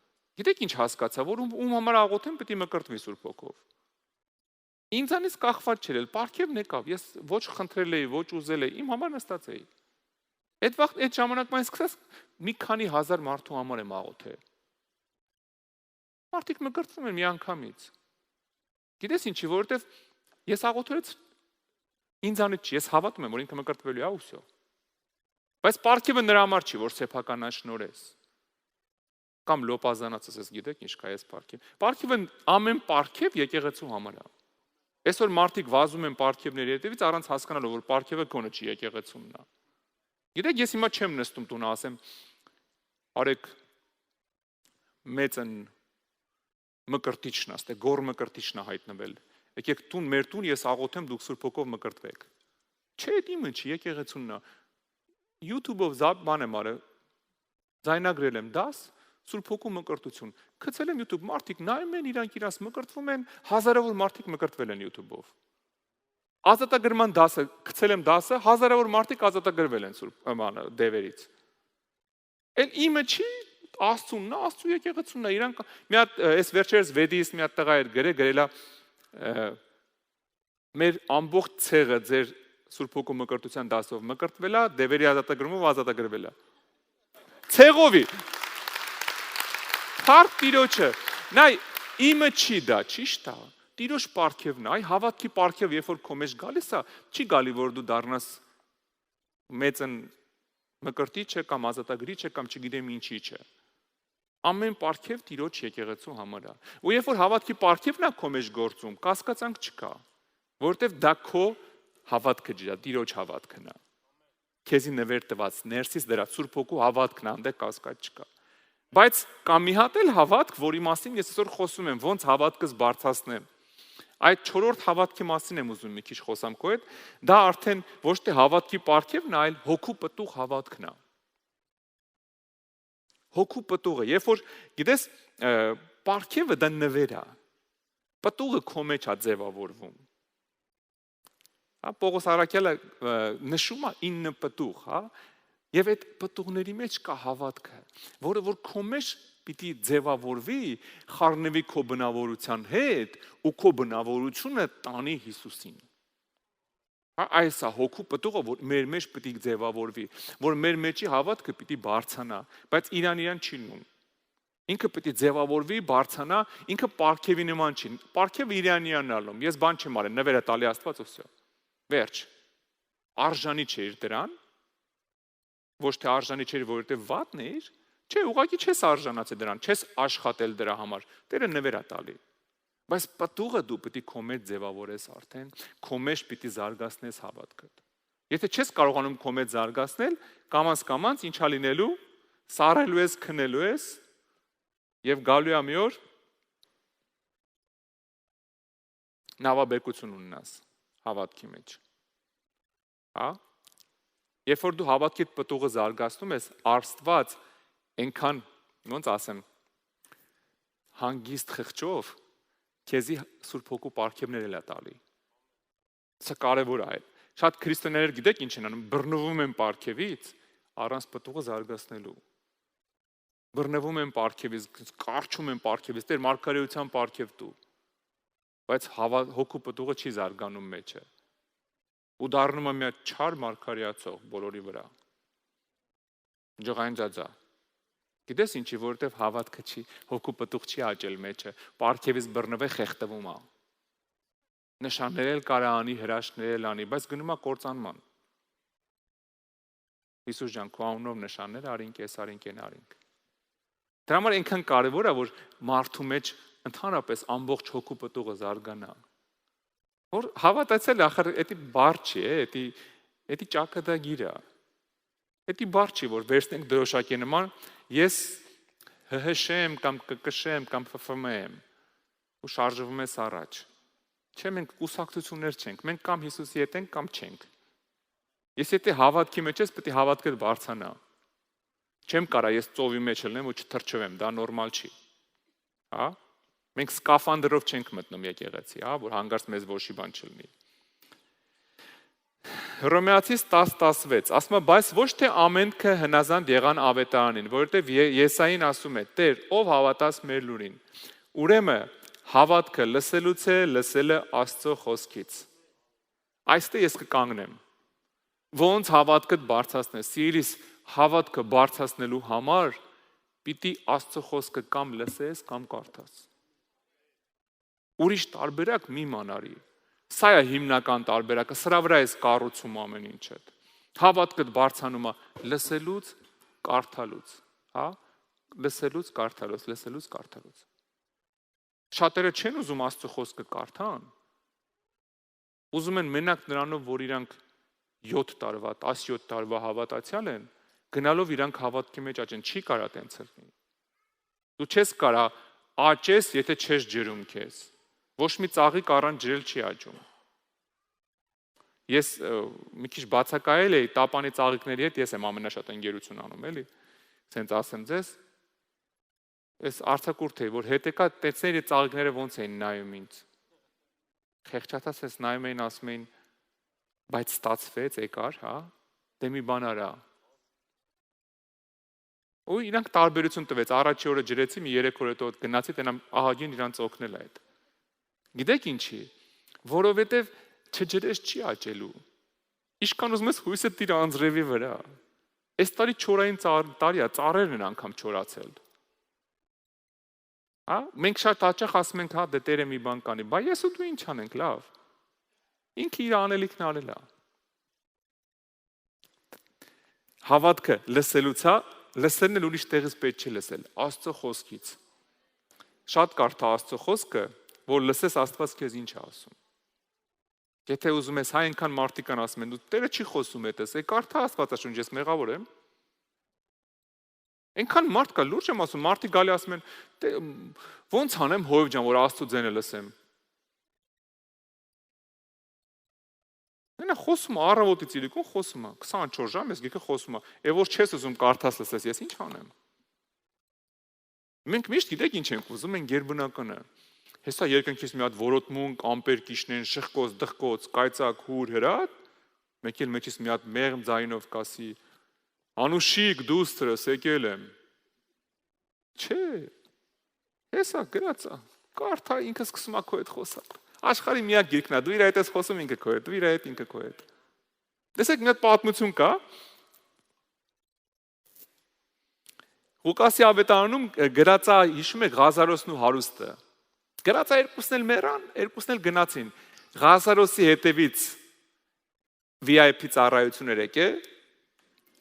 Գիտեք ինչ հասկացա, որ ում համար աղոթեմ, պետք է մկրտվի Սուրբ Հոգով։ Ինձանից կախված չէր, պարգևն եկավ, ես ոչ խնդրել էի, ոչ ուզել էի, իմ համար նստած էի։ Այդ ժամանակում այն սկսած մի քանի հազար մարդու համար եմ աղոթել։ Մարդիկ մկրտվում են մի անգամից։ Գիտես ինչի, որովհետև ես աղոթելուց ինձանից չի, ես հավատում եմ, որ ինքը մկրտվելու է ու всё։ Բայց պարգևը նրա համար չի, որ սեփականաշնորհես։ Կամ լոպազանացս ես գիտեք ինչ կա այս պարգև։ Պարգևը ամեն պարգև եկեղեցու համար է։ Այսօր մարդիկ վազում են պարգևների հետևից առանց հասկանալու, որ պարգևը գոնե չի եկեղեցումն է։ Գիտեք, ես հիմա չեմ նստում տունը, ասեմ, արեք մեծն մկրտիչն է, գոր մկրտիչն է հայտնվել։ Եկեք տուն, մեր տուն, ես աղոթեմ, դուք Սուրբ Հոգով մկրտվեք։ Չէ, իմը չի, եկեղեցումն է։ YouTube-ով բան եմ արել, ձայնագրել եմ դաս, Սուրբ Հոգու մկրտություն։ Գցել եմ YouTube, մարդիկ նայում են, իրանք իրաց մկրտվում են, հազարավոր մարդիկ մկրտվել են YouTube-ով։ Ազատագրման դասը, գցել եմ դասը, հազարավոր մարդիկ ազատագրվել են Սուրբ դևերից։ Էլ իմը չի, Աստծունն է, Աստծու եկեղեցումն է, իրանք մի հատ այս վերջերս վեդիս մի հատ տղա էր գրելա մեր ամբողջ ցեղը ձեր Սուրբ Հոգու մկրտության դասով մկրտվել է, դևերի ազատագրումով ազատագրվել է։ Ցեղովի։ Փառք Տիրոջը։ Նայ, իմը չի դա, ճիշտ է։ Տիրոջ պարգևն է, այ հավատքի պարգև, երբ որ քո մեջ գալիս է, չի գալի, որ դու դառնաս մեծն մկրտիչը կամ ազատագրիչը կամ չգիտեմ ինչի չէ։ Ամեն պարգև Տիրոջ եկեղեցու համար է։ Ու երբ որ հավատքի պարգևն է քո մեջ գործում, կասկածանք չկա, որովհետև դա քո հավատքը ջա, Տիրոջ հավատքն է։ Քեզի նվեր տված ներսից դրա Սուրբ Հոգու հավատքն է, անդե կասկած չկա։ Բայց կա մի հատ էլ հավատք, որի մասին ես այսօր խոսում եմ, ոնց հավատքս բարձրացնեմ։ Այդ 4-րդ հավատքի մասին եմ ուզում մի քիչ խոսամ քո հետ, դա արդեն ոչ թե հավատքի պարգևն է, այլ հոգու պտուղ հավատքն է։ Հոգու պտուղը, երբ որ գիտես, պարգևը դա նվեր է։ Պտուղը քո մեջ է ձևավորվում։ Պողոս Արաքյալը նշում է 9 պտուղ, հա, եւ այդ պտուղների մեջ կա հավատքը, որը որ քո մեջ պիտի ձևավորվի, խառնվի քո բնավորության հետ ու քո բնավորությունը տանի Հիսուսին։ Այս է հոգու պտուղը, որ մեր մեջ պիտի ձևավորվի, որ մեր մեջի հավատքը պիտի բարձրանա, բայց իրան չի լինում։ Ինքը պիտի ձևավորվի, բարձրանա, ինքը պարգևի նման չի։ Պարգևը իրանյանն ալում։ Ես բան չեմ արել, նվերը տալի Աստված ու վсё։ Վերջ։ Արժանի չէր դրան։ Ոչ թե արժանի չէր, որովհետև վատն էր, չէ, ուղղակի չես արժանացել դրան, չես աշխատել դրա համար։ Տերը նվեր է տալի։ Բայց պտուղը դու պիտի քո մեջ ձևավորես արդեն, քո մեջ պիտի զարգացնես հավատքդ։ Եթե չես կարողանում քո մեջ զարգացնել, կամաց ինչա լինելու, սառելու ես, քնելու ես եւ գալու է մի օր նավաբեկություն ունենաս հավատքի մեջ։ Հա? Երբ որ դու հավատքիդ պտուղը զարգացնում ես, Աստված այնքան, ոնց ասեմ, հանգիստ խղճով քեզի Սուրբ Հոգու պարգևներ էլ է տալի։ Սա կարևոր է։ Շատ քրիստոնյաներ գիտեք ինչ են անում, բռնվում են պարգևից, առանց պտուղը զարգացնելու։ Բռնվում են պարգևից, կարճում են պարգևից, Տեր մարգարեության պարգև դու։ Բայց հոգու պտուղը չի զարգանում մեջը։ Ու դառնում է մի չար մարգարեացող բոլորի վրա։ Ջղայն ջաջա։ Գիտես ինչի, որովհետև հավատքը չի, հոգու պտուղ չի աճել մեջը, պարգևից բռնվե խեղդվում է։ Նշաններ էլ կարա անի, հրաշքներ էլ անի, բայց գնում է կործանման։ Հիսուս ջան, քո անունով նշաններ արինք, ես արինք, են արինք։ Դրա համար այնքան կարևոր է, որ մարդու մեջ ընդհանրապես ամբողջ հոգու պտուղը զարգանա։ Որ հավատացել ախր էդի բառ չի, էդի ճակատագիր է։ Էդի բառ չի, որ վերցնենք դրոշակի նման, ես հհշեմ կամ կկշեմ կամ ֆֆմ ու շարժվում ես առաջ։ Չէ, մենք կուսակցություններ չենք, մենք կամ Հիսուսի հետ ենք կամ չենք։ Ես եթե հավատքի մեջ ես, պետք է հավատքդ բարձրանա։ Չեմ կարա ես ծովի մեջ լինեմ ու չթրջվեմ, դա նորմալ չի։ Հա? Մենք սկաֆանդրով չենք մտնում եկեղեցի, հա, որ հանգարց մեզ ոչի բան չլինի։ Հռոմեացիս 10:16 ասում է, բայց ոչ թե ամենքը հնազանդ եղան ավետարանին, որովհետև Եսային ասում է. Տեր, ով հավատաս մեր լուրին։ Ուրեմն հավատքը լսելուց է, լսելը Աստծո խոսքից։ Այստեղ ես կկանգնեմ։ Ոնց հավատքդ բարձրացնես, սիրիս, հավատքը բարձրացնելու համար պիտի Աստծո խոսքը կամ լսես, կամ կարդաս։ Ուրիշ տարբերակ մի մանարի։ Սա է հիմնական տարբերակը, սրա վրա ես կառուցում ամեն ինչը։ Հավատքդ բարձրանում է լսելուց, կարդալուց, հա? Լսելուց, կարդալուց, լսելուց, կարդալուց։ Շատերը չեն ուզում Աստծո խոսքը կարդան։ Ուզում են մենակ նրանով, որ իրանք 7 տարվա, 17 տարվա հավատացյալ են, գնալով իրանք հավատքի մեջ աճեն, չի կարա տենց լինի։ Դու չես կարա աճես, եթե չես ջրում քեզ։ Ոչ մի ծաղիկ առանց ջրել չի աճում։ Ես մի քիչ բացակայել էի տապանի ծաղիկների հետ, ես եմ ամենաշատ ընկերություն անում, էլի։ Սենց ասեմ ձեզ, այս արձակուրդ էի, որ հետեկա տեսների ծաղիկները ոնց էին նայում ինձ։ Խեղճացած ես նայում էին, ասում էին, բայց ստացվեց, եկար, հա, դե մի բան արա։ Ու իրանք տարբերություն տվեց, առաջի օրը ջրեցի, մի 3 օր հետո գնացի, տենամ ահագին իրանց օգնել է այդ։ Գիտեք ինչի, որովհետև չջրես չի աճելու։ Իշքան ուզում ես հույսը տիր անձրևի վրա։ Այս տարի չորային տարի է, ծառերն են անգամ չորացել։ Հա, մենք շատ հաճախ ասում ենք, հա, դե Տերը մի բան կանի, բայց ես ու դու ինչ անենք, լավ։ Ինքը իր անելիքն արել է։ Հավատքը լսելուց է, լսելն էլ ուրիշ տեղից պետք չէ լսել, Աստծո խոսքից։ Շատ կարդա Աստծո խոսքը, որ լսես Աստված քեզ ինչ է ասում։ Եթե ուզում ես, հայ այնքան մարդիկ կան ասում են, դու Տերը չի խոսում այդպես, կարդա Աստվածաշունչ, ես մեղավոր եմ։ Այնքան մարդ կա, լուրջ եմ ասում, մարդիկ գալի ասում են, ո՞նց անեմ հոյվ ջան, որ Աստծո ձենը լսեմ։ Նա խոսում է առավոտից իրիկուն խոսում է, 24 ժամ ես գիքը խոսում է, եւ որ չես ուզում կարդաս լսես, ես ինչ անեմ։ Մենք միշտ գիտեք ինչ ենք ուզում, ենք գերբնականը։ Հեսա երկնքից մի հատ որոտմունք, ամպեր կիշնեն, շխկոց, դխկոց, կայծակ, հուր, հրատ, մեկ էլ մեջից մի հատ մեղմ ձայնով կասի, անուշիկ դուստրս եկել եմ։ Չէ։ Հեսա գրածա, կարդա ինքը սկսում է քո հետ խոսալ։ Աշխարհի միակ գիրքն է, դու իր հետ ես խոսում, ինքը քո հետ, դու իր հետ, ինքը քո հետ։ Տեսեք, մի հատ պատմություն կա։ Ղուկասի ավետարանում գրած է, հիշում եք Ղազարոսն ու հարուստը։ Գրած է երկուսն էլ մեռան, երկուսն էլ գնացին։ Ղազարոսի հետևից VIP ծառայություններ եկե։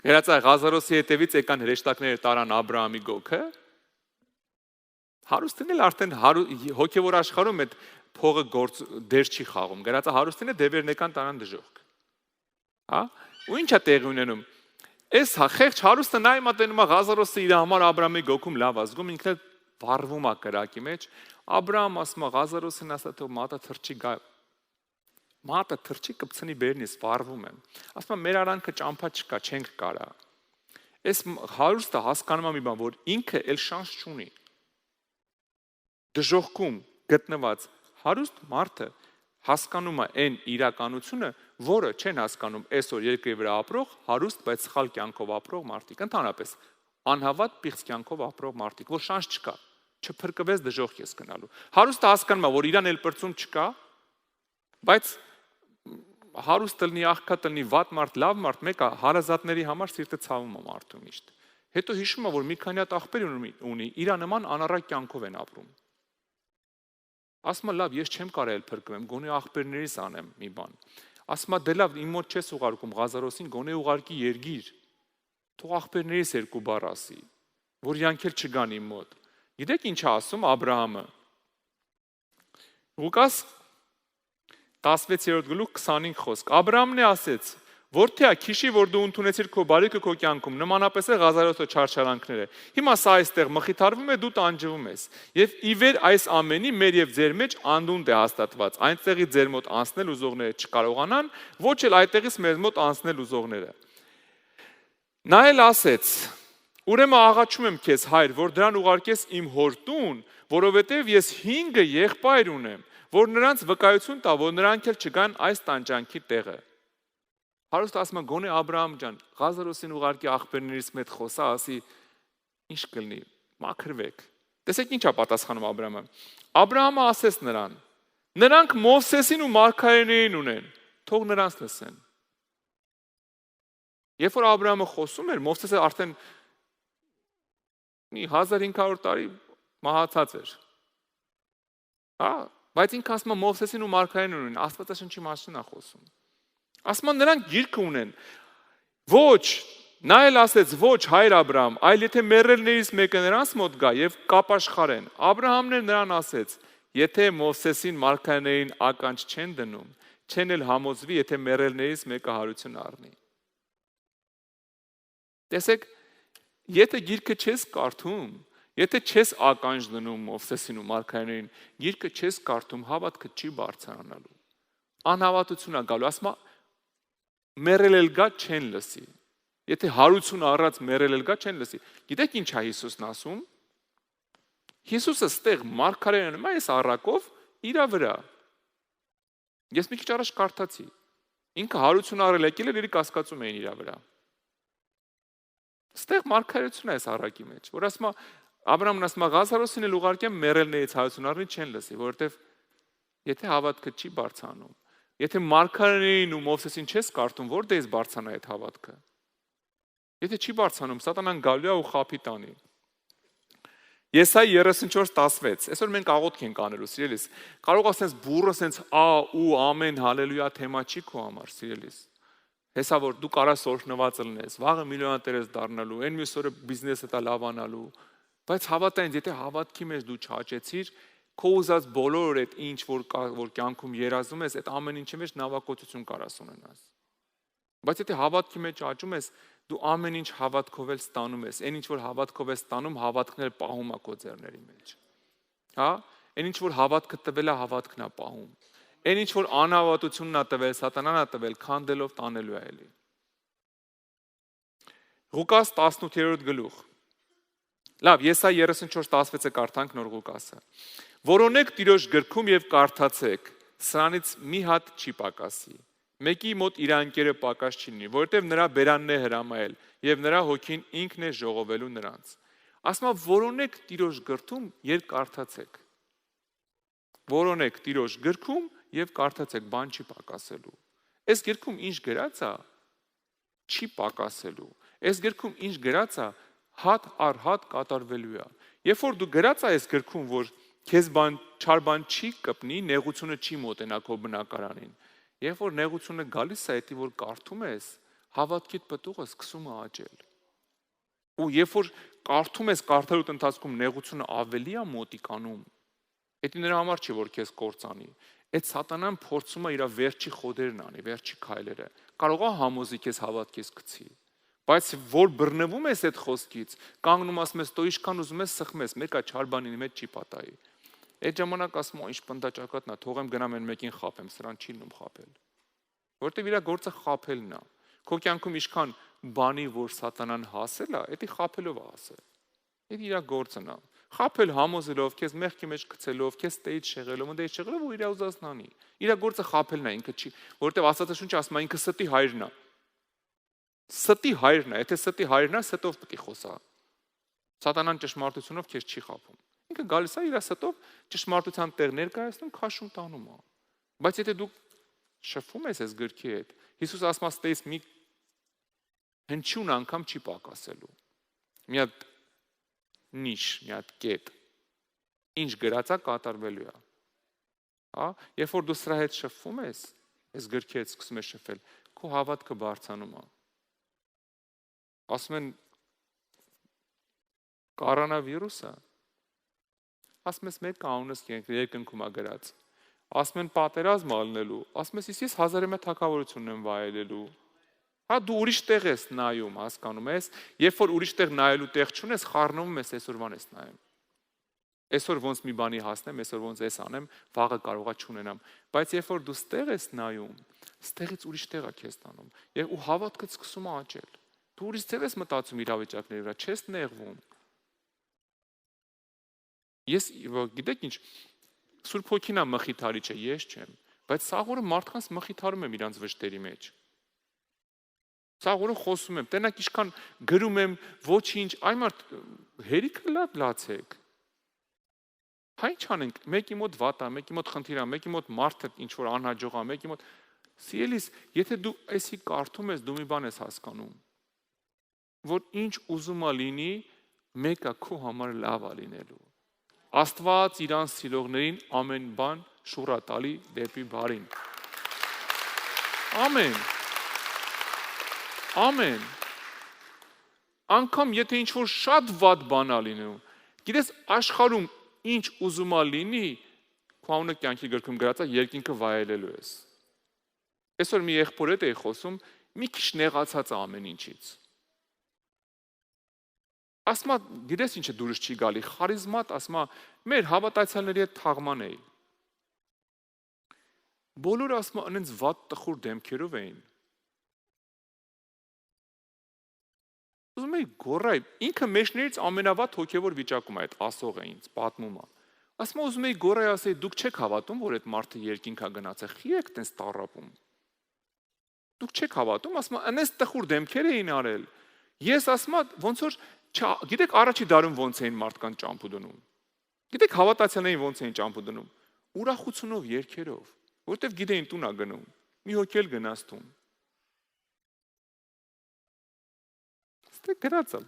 Գրած է Ղազարոսի հետևից եկան հրեշտակները տարան Աբրահամի գոգը։ Հարուստին էլ արդեն հոգևոր աշխարհում այդ փողը դեր չի խաղում։ Գրած է հարուստին է դևերնեկան տարան դժոխք։ Հա? Ու ի՞նչ է տեղի ունենում։ Այս խեղճ հարուստը նայում է տենում է Ղազարոսը իր համար Աբրահամի գոգում լավ ազգում, ինքն էլ վառվում է կրակի մեջ։ Աբրահամ ասում է Ղազարոսին ասա թե մատը թրջի գա։ Մատը թրջի կպցնի բերնից վառվում եմ։ Ասում է մեր արանքը ճամփա չկա, չենք կարա։ Այս հարուստը հասկանում է մի բան, որ ինքը էլ շանս չունի։ Դժոխքում գտնված հարուստ մարդը հասկանում է այն իրականությունը, որը չեն հասկանում այսօր երկրի վրա ապրող հարուստ, բայց սխալ կյանքով ապրող մարդիկ, ընդհանրապես անհավատ պիղծ կյանքով ապրող մարդիկ, որ շանս չկա, չփրկվես դժոխք ես գնալու։ Հարուստը հասկանում է, որ իրան էլ պրծում չկա, բայց հարուստ տնի, աղքատ տնի, վատ մարդ, լավ մարդ, մեկը հարազատների համար սիրտը ցավում է մարդու միշտ։ Հետո հիշում է, որ մի քանի հատ աղբեր ունի, իրա նման անառակ կյանքով են ապրում։ Ասում է լավ, ես չեմ կարել փրկվեմ, գոնե աղբերներից անեմ մի բան։ Ասում է դե լավ, իմ մոտ չես ուղարկում Ղազարոսին, գոնե ուղարկի երգիր։ Թող աղբերներից երկու բառ ասի, որ իրանք էլ չգան իմ մոտ։ Գիտեք ինչ է ասում Աբրահամը։ Ղուկաս 16-րդ գլուխ 25 խոսք։ Աբրահամն է ասեց. Որդի, քիշի, որ դու ընդունեցիր քո բարիքը քո կյանքում, նմանապես է Ղազարոսի չարչարանքները։ Հիմա սա այստեղ մխիթարվում է, դու տանջվում ես։ Եվ ի վեր այս ամենի մեր եւ ձեր մեջ անդունդ է հաստատված։ Այնտեղից ձեր մոտ անցնել ուզողները չկարողանան, ոչ էլ այդտեղից մեր մոտ անցնել ուզողները։ Նա էլ ասեց. Ուրեմն աղաչում եմ քեզ, հայր, որ դրան ուղարկես իմ հոր տուն, որովհետև ես 5 եղբայր ունեմ, որ նրանց վկայություն տա, որ նրանք էլ չգան այս տանջանքի տեղը։ Հարուստ ասում է գոնե Աբրահամ ջան, Ղազարոսին ուղարկի աղբերներից մեծ խոսա, ասի ինչ կլինի, մաքրվեք։ Տեսեք ինչ է պատասխանում Աբրահամը։ Աբրահամը ասեց նրան. նրանք Մովսեսին ու մարգարեներին ունեն, թող նրանց լսեն։ Երբ որ Աբրահամը խոսում էր, Մովսեսը արդեն մի 1500 տարի մահացած էր։ Հա, բայց ինքը ասում է Մովսեսին ու մարգարեներին ունեն, Աստվածաշնչի մասին է խոսում։ Ասում են նրանք գիրքը ունեն։ Ոչ, նա էլ ասեց, ոչ հայր Աբրահամ, այլ եթե մեռելներից մեկը նրանց մոտ գա եւ կապաշխարեն։ Աբրահամն էլ նրան ասեց. եթե Մովսեսին մարգարեներին ականջ չեն դնում, չեն էլ համոզվի, եթե մեռելներից մեկը հարություն առնի։ Տեսեք, եթե գիրքը չես կարդում, եթե չես ականջ դնում Մովսեսին ու մարգարեներին, գիրքը չես կարդում, հավատքը չի բարձրանալու։ Անհավատություն է գալու, ասում մեռել էլ գա չեն լսի։ Եթե հարություն առած մեռել էլ գա չեն լսի։ Գիտեք ինչ է Հիսուսն ասում։ Հիսուսը ստեղ մարգարեին նման այս առակով իրա վրա։ Ես մի քիչ առաջ կարդացի։ Ինքը հարություն առել եկել էր իր կասկածում էին իրա վրա։ Ստեղ մարգարեություն է այս առակի մեջ, որ ասում է Աբրահամն ասում է Ղազարոսին էլ ուղարկեմ մեռելներից հարություն առնի չեն լսի, որովհետև Եթե հավատքը չի բարձրանում, եթե Մարգարեին ու Մովսեսին չես կարդում, որտե՞ղ բարձրանա այդ հավատքը։ Եթե չի բարձրանում, սատանան գալու է ու խաբի տանի։ Եսայի 34:16, այսօր մենք աղոթք ենք անելու, սիրելիս, կարող ասես բուրը սենց ու ամեն հալելույա թեմա չի քո համար, սիրելիս։ Հեսա որ դու կարաս օրհնված լինես, վաղը միլիոնատեր ես դառնալու, այն մյուս օրը բիզնեսը տա լավանալու, բայց հավատա ինձ, եթե հավատքի մեջ դու չաճեցիր, քո ուզած բոլոր այդ ինչ որ կյանքում երազում ես, այդ ամեն ինչի մեջ նավակոծություն կարաս ունենաս։ Բայց եթե հավատքի մեջ աճում ես, դու ամեն ինչ հավատքով էլ ստանում ես, այն ինչ որ հավատքով ես ստանում, հավատքն էլ պահում է քո ձեռների մեջ։ Հա, այն ինչ որ հավատքը տվել է, հավատքն է պահում։ Այն ինչ որ անհավատությունն է տվել, սատանան է տվել, քանդելով տանելու է էլի։ Ղուկաս 18-րդ գլուխ։ Լավ, Եսայի 34:16-ը կարդանք նոր Ղուկասը։ Որոնեք Տիրոջ գրքում եւ կարդացեք, սրանից մի հատ չի պակասի։ Մեկի մոտ իր անկերը պակաս չի լինի, որովհետև նրա բերանն է հրամայել եւ նրա հոգին ինքն է ժողովելու նրանց։ Ասում է որոնեք Տիրոջ գրքում եւ կարդացեք։ Որոնեք Տիրոջ գրքում եւ կարդացեք, բան չի պակասելու։ Այս գրքում ինչ գրած է, չի պակասելու։ Այս գրքում ինչ գրած է, հատ առ հատ կատարվելու է։ Երբ որ դու գրած ես գրքում, որ քեզ չար բան չի կպնի, նեղությունը չի մոտենա քո բնակարանին։ Երբ որ նեղությունը գալիս է, դա որ կարդում ես, հավատքիդ պտուղը սկսում է աճել։ Ու երբ որ կարդում ես, կարդալուց ընթացքում նեղությունը ավելի է մոտիկանում, դա նրա համար չի, որ քեզ կործանի։ Այդ սատանան փորձում է իր վերջի խոդերն անի, վերջի քայլերը։ Կարող է համոզի քեզ հավատքից գցի։ Բայց որ բռնվում ես այդ խոսքից, կանգնում ասում ես, «Տո ինչքան ուզում ես սխմես, մեկը չար բանի մեջ չի պատահի»։ Այդ ժամանակ ասում ես, «Ինչ պնդաճակատն է, թողեմ գնամ այն մեկին խաբեմ, սրան չի լինում խաբել»։ Որտեւ իր գործը խաբելն է։ Քո կյանքում ինչքան բանի, որ սատանան հասել է, դա խաբելով է հասել։ Դա իր գործն է։ Խաբել համոզելով, քեզ մեղքի մեջ գցելով, քեզ տեից շեղելով, ընդեից շեղելով ու իր ուզածն անի։ Իր գործը խաբելն է, ինքը չի, որտեւ Աստվածաշունչը ասում է ինքը ստի հայրն է։ Ստի հայրն է, եթե ստի հայրն է, ստով պետք է խոսա։ Սատանան ճշմարտությունով քեզ չի խաբում։ Ինքը գալիս է իր ստով ճշմարտության տեղ ներկայացնում, քաշում տանում է։ Բայց եթե դու շփվում ես այս գրքի հետ, Հիսուս ասում է, ստեից մի հնչյուն անգամ չի պակասելու։ Մի հատ նիշ, մի հատ կետ։ Ինչ գրած է կատարվելու է։ Հա, երբ որ դու սրա հետ շփվում ես, այս գրքի հետ սկսում ես շփվել, քո հավատքը բարձրանում է։ Ասում են կորոնավիրուսը, ասում ես մեկ կանոնս երկնքում է գրած, ասում են պատերազմ ալնելու, ասում ես ես 1000 թագավորությունն եմ վայելելու։ Հա դու ուրիշ տեղ ես նայում, հասկանում ես, երբ որ ուրիշ տեղ նայելու տեղ չունես, խառնվում ես այսօրվան ես նայում։ Այսօր ոնց մի բանի հասնեմ, այսօր ոնց էս անեմ, վաղը կարողա չունենամ, բայց երբ որ դու ստեղ ես նայում, ստեղից ուրիշ տեղ է քեզ տանում, եւ ու հավատքդ սկսում է աճել։ Դու ուրիշ ձև ես մտածում իրավիճակների վրա, չես նեղվում։ Ես գիտեք ինչ, Սուրբ Հոգին է մխիթարիչը, ես չեմ, բայց սաղորը մարդկանց մխիթարում եմ իրանց վշտերի մեջ։ Սաղորը խոսում եմ, տենակ ինչքան գրում եմ, ոչինչ, այ մարդ հերիքը լավ լացեք։ Հա ինչ անենք, մեկի մոտ վատ է, մեկի մոտ խնդիր է, մեկի մոտ մարդը ինչ որ անհաջող է, մեկի մոտ սիրելիս, եթե դու էսի կարդում ես, դու մի բան ես հասկանում, որ ինչ ուզում է լինի, մեկը քո համար լավ է լինելու։ Աստված իրան սիրողներին ամեն բան շուռ է տալի դեպի բարին։ Ամեն։ Ամեն։ Անկամ եթե ինչ որ շատ վատ բան է լինում, գիտես աշխարհում ինչ ուզում է լինի, քո անունը կյանքի գրքում գրած է, երկինքը վայելելու ես։ Այսօր մի եղբոր հետ էի խոսում, մի քիչ նեղացած է ամեն ինչից։ Ասма, գիտես ինչը դուրս չի գալի, խարիզմատ, ասма, մեր հավատացյալների հետ թաղման էի։ Բոլորը ասма, այնց վատ տխուր դեմքերով էին։ Ուզում էի գոռայ, ինքը մեջներից ամենավատ հոգևոր վիճակում է, այդ ասողը ինձ պատմում է։ Ասма, ուզում էի գոռայ ասեի, դուք չեք հավատում, որ այդ մարդը երկինք է գնացել, խի եք տենց տառապում։ Դուք չեք հավատում, ասма, այնց տխուր դեմքեր էին արել։ Ես ասма, ոնց որ գիտեք առաջի դարում ոնց էին մարդկանց ճամփու դնում։ Գիտեք հավատացյալներին ոնց էին ճամփու դնում։ ուրախությունով, երգերով, որտեվ գիտեին տուն ա գնում։ Մի հոգի էլ գնաց տուն։ Ստե գրած է։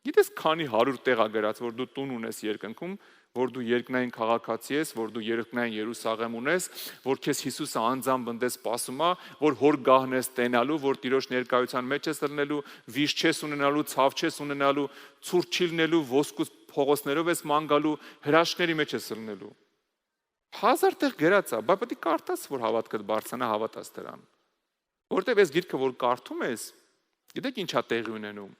Գիտես քանի 100 տեղ ա գրած, որ դու տուն ունես երկնքում, որ դու երկնային քաղաքացի ես, որ դու երկնային Երուսաղեմ ունես, որ քեզ Հիսուսը անձամբ ընդ է սպասում ա, որ հոր գահն ես տենալու, որ Տիրոջ ներկայության մեջ ես ելնելու, վիշ չես ունենալու, ցավ չես ունենալու, ցուրտ չի լինելու, ոսկու փողոցներով ես ման գալու, հրաշքների մեջ ես ելնելու։ 1000 տեղ գրած է, բայց պետք է կարդաս, որ հավատքդ բարձրանա, հավատաս դրան։ Որտեվ այս գիրքը որ կարդում ես, գիտեք ինչա տեղի ունենում։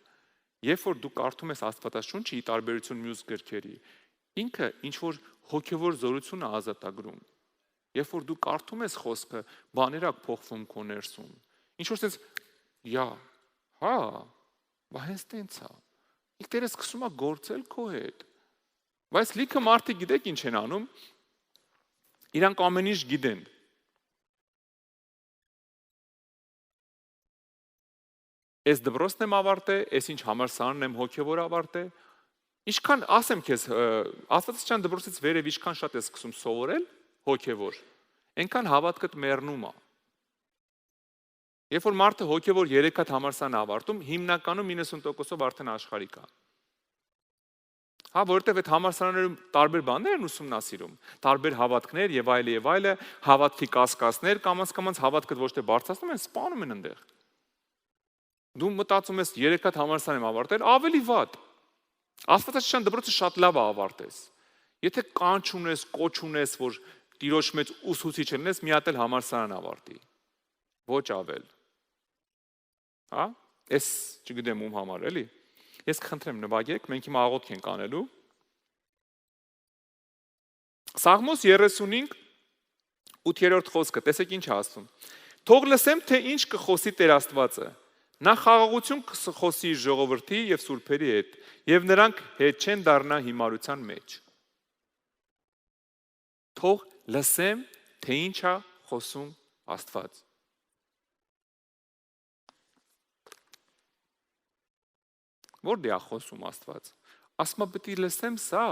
Երբ որ դու կարդում ես Աստվածաշունչը ի տարբերություն մյուս գրքերի, ինքը ինչ որ հոգևոր զորություն է ազատագրում։ Երբ որ դու կարդում ես խոսքը, բաներ ա փոխվում քո ներսում։ Ինչ որ sense, հա, բա հենց տենց է։ Ինքը դերը սկսում է գործել քո հետ։ Բայց լիքը մարդիկ գիտեք ինչ են անում։ Իրանք ամեն ինչ գիտեն։ Ես դպրոցն եմ ավարտել, ես ինչ համալսարանն եմ հոգևոր ավարտել։ Ինչքան ասեմ քեզ, Աստվածաշնչյան դպրոցից վերև ինչքան շատ ես սկսում սովորել հոգևոր, այնքան հավատքդ մեռնում է։ Երբ որ մարդը հոգևոր 3 հատ համալսարան ավարտում, հիմնականում 90%-ով արդեն աշխարհիկ է։ Հա, որովհետև այդ համալսարաններում տարբեր բաներ են ուսումնասիրում, տարբեր հավատքներ եւ այլը, հավատքի կասկածներ, կամաց հավատքդ ոչ թե բարձրացնում են, սպանում են այնտեղ։ Դու մտածում ես 3 հատ համալսարան եմ ավարտել, ավելի վատ։ Աստվածաշնչյան դպրոցը շատ լավ է ավարտես։ Եթե կանչ ունես, կոչ ունես, որ Տիրոջ մեջ ուսուցիչ լինես, մի հատ էլ համալսարան ավարտի։ Ոչ ավել։ Հա? Էս չգիտեմ ում համար էլի։ Ես կխնդրեմ նվագեք, մենք հիմա աղոթք ենք անելու։ Սաղմոս 35 8-րդ խոսքը, տեսեք ինչ է ասում։ Թող լսեմ, թե ինչ կխոսի Տեր Աստվածը։ Նա խաղաղություն կխոսի ժողովրդի եւ սուրբերի հետ, եւ նրանք հետ չեն դառնա հիմարության մեջ։ Թող լսեմ, թե ինչ է խոսում Աստված։ Որտե՞ղ է խոսում Աստված։ Ասում է պետք է լսեմ սա,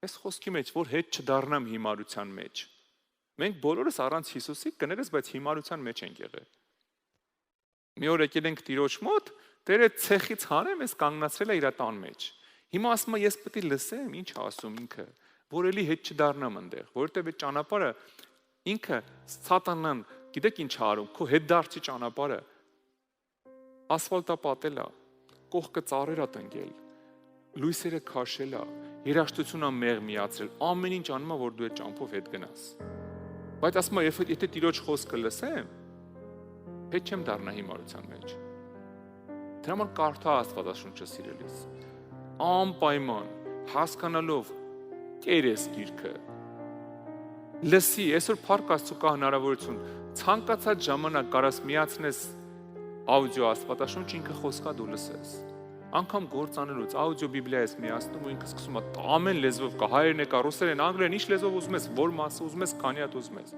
այս խոսքի մեջ, որ հետ չդառնամ հիմարության մեջ։ Մենք բոլորս առանց Հիսուսի կներես, բայց հիմարության մեջ ենք եղել։ Մի օր եկել ենք Տիրոջ մոտ, Տերը ցեխից հանեմ, ես կանգնացրել է իր տան մեջ։ Հիմա ասում է ես պետք է լսեմ, ինչ ասում ինքը, որ էլի հետ չդառնամ այնտեղ, որովհետև այդ ճանապարհը ինքը սատանան, գիտեք ինչ արում, քո հետ դարձի ճանապարհը ասֆալտա պատել է, կողքը ծառեր ա տնկել, լույսերը քաշել է, երաժշտություն ա մեղ միացրել, ամեն ինչ անում է, որ դու այդ ճամփով հետ գնաս։ Բայց ասում է, եթե Տիրոջ խոսքը լսեմ, հետ չեմ դառնա հիմարության մեջ։ Դրա համար կարդա Աստվածաշունչը սիրելիս։ Անպայման հասկանալով կերես գիրքը։ Լսի, այսօր Փառք Աստծո կա հնարավորություն, ցանկացած ժամանակ կարաս միացնես աուդիո Աստվածաշունչ ինքը խոսքա դու լսես։ Անկամ գործանելուց աուդիո Բիբլիա ես միացնում ու ինքը սկսում է ամեն լեզվով կա, հայերեն է կա, ռուսերեն, անգլերեն, ինչ լեզվով ուզում ես, որ մասը ուզում ես, քանի հատ ուզում ես։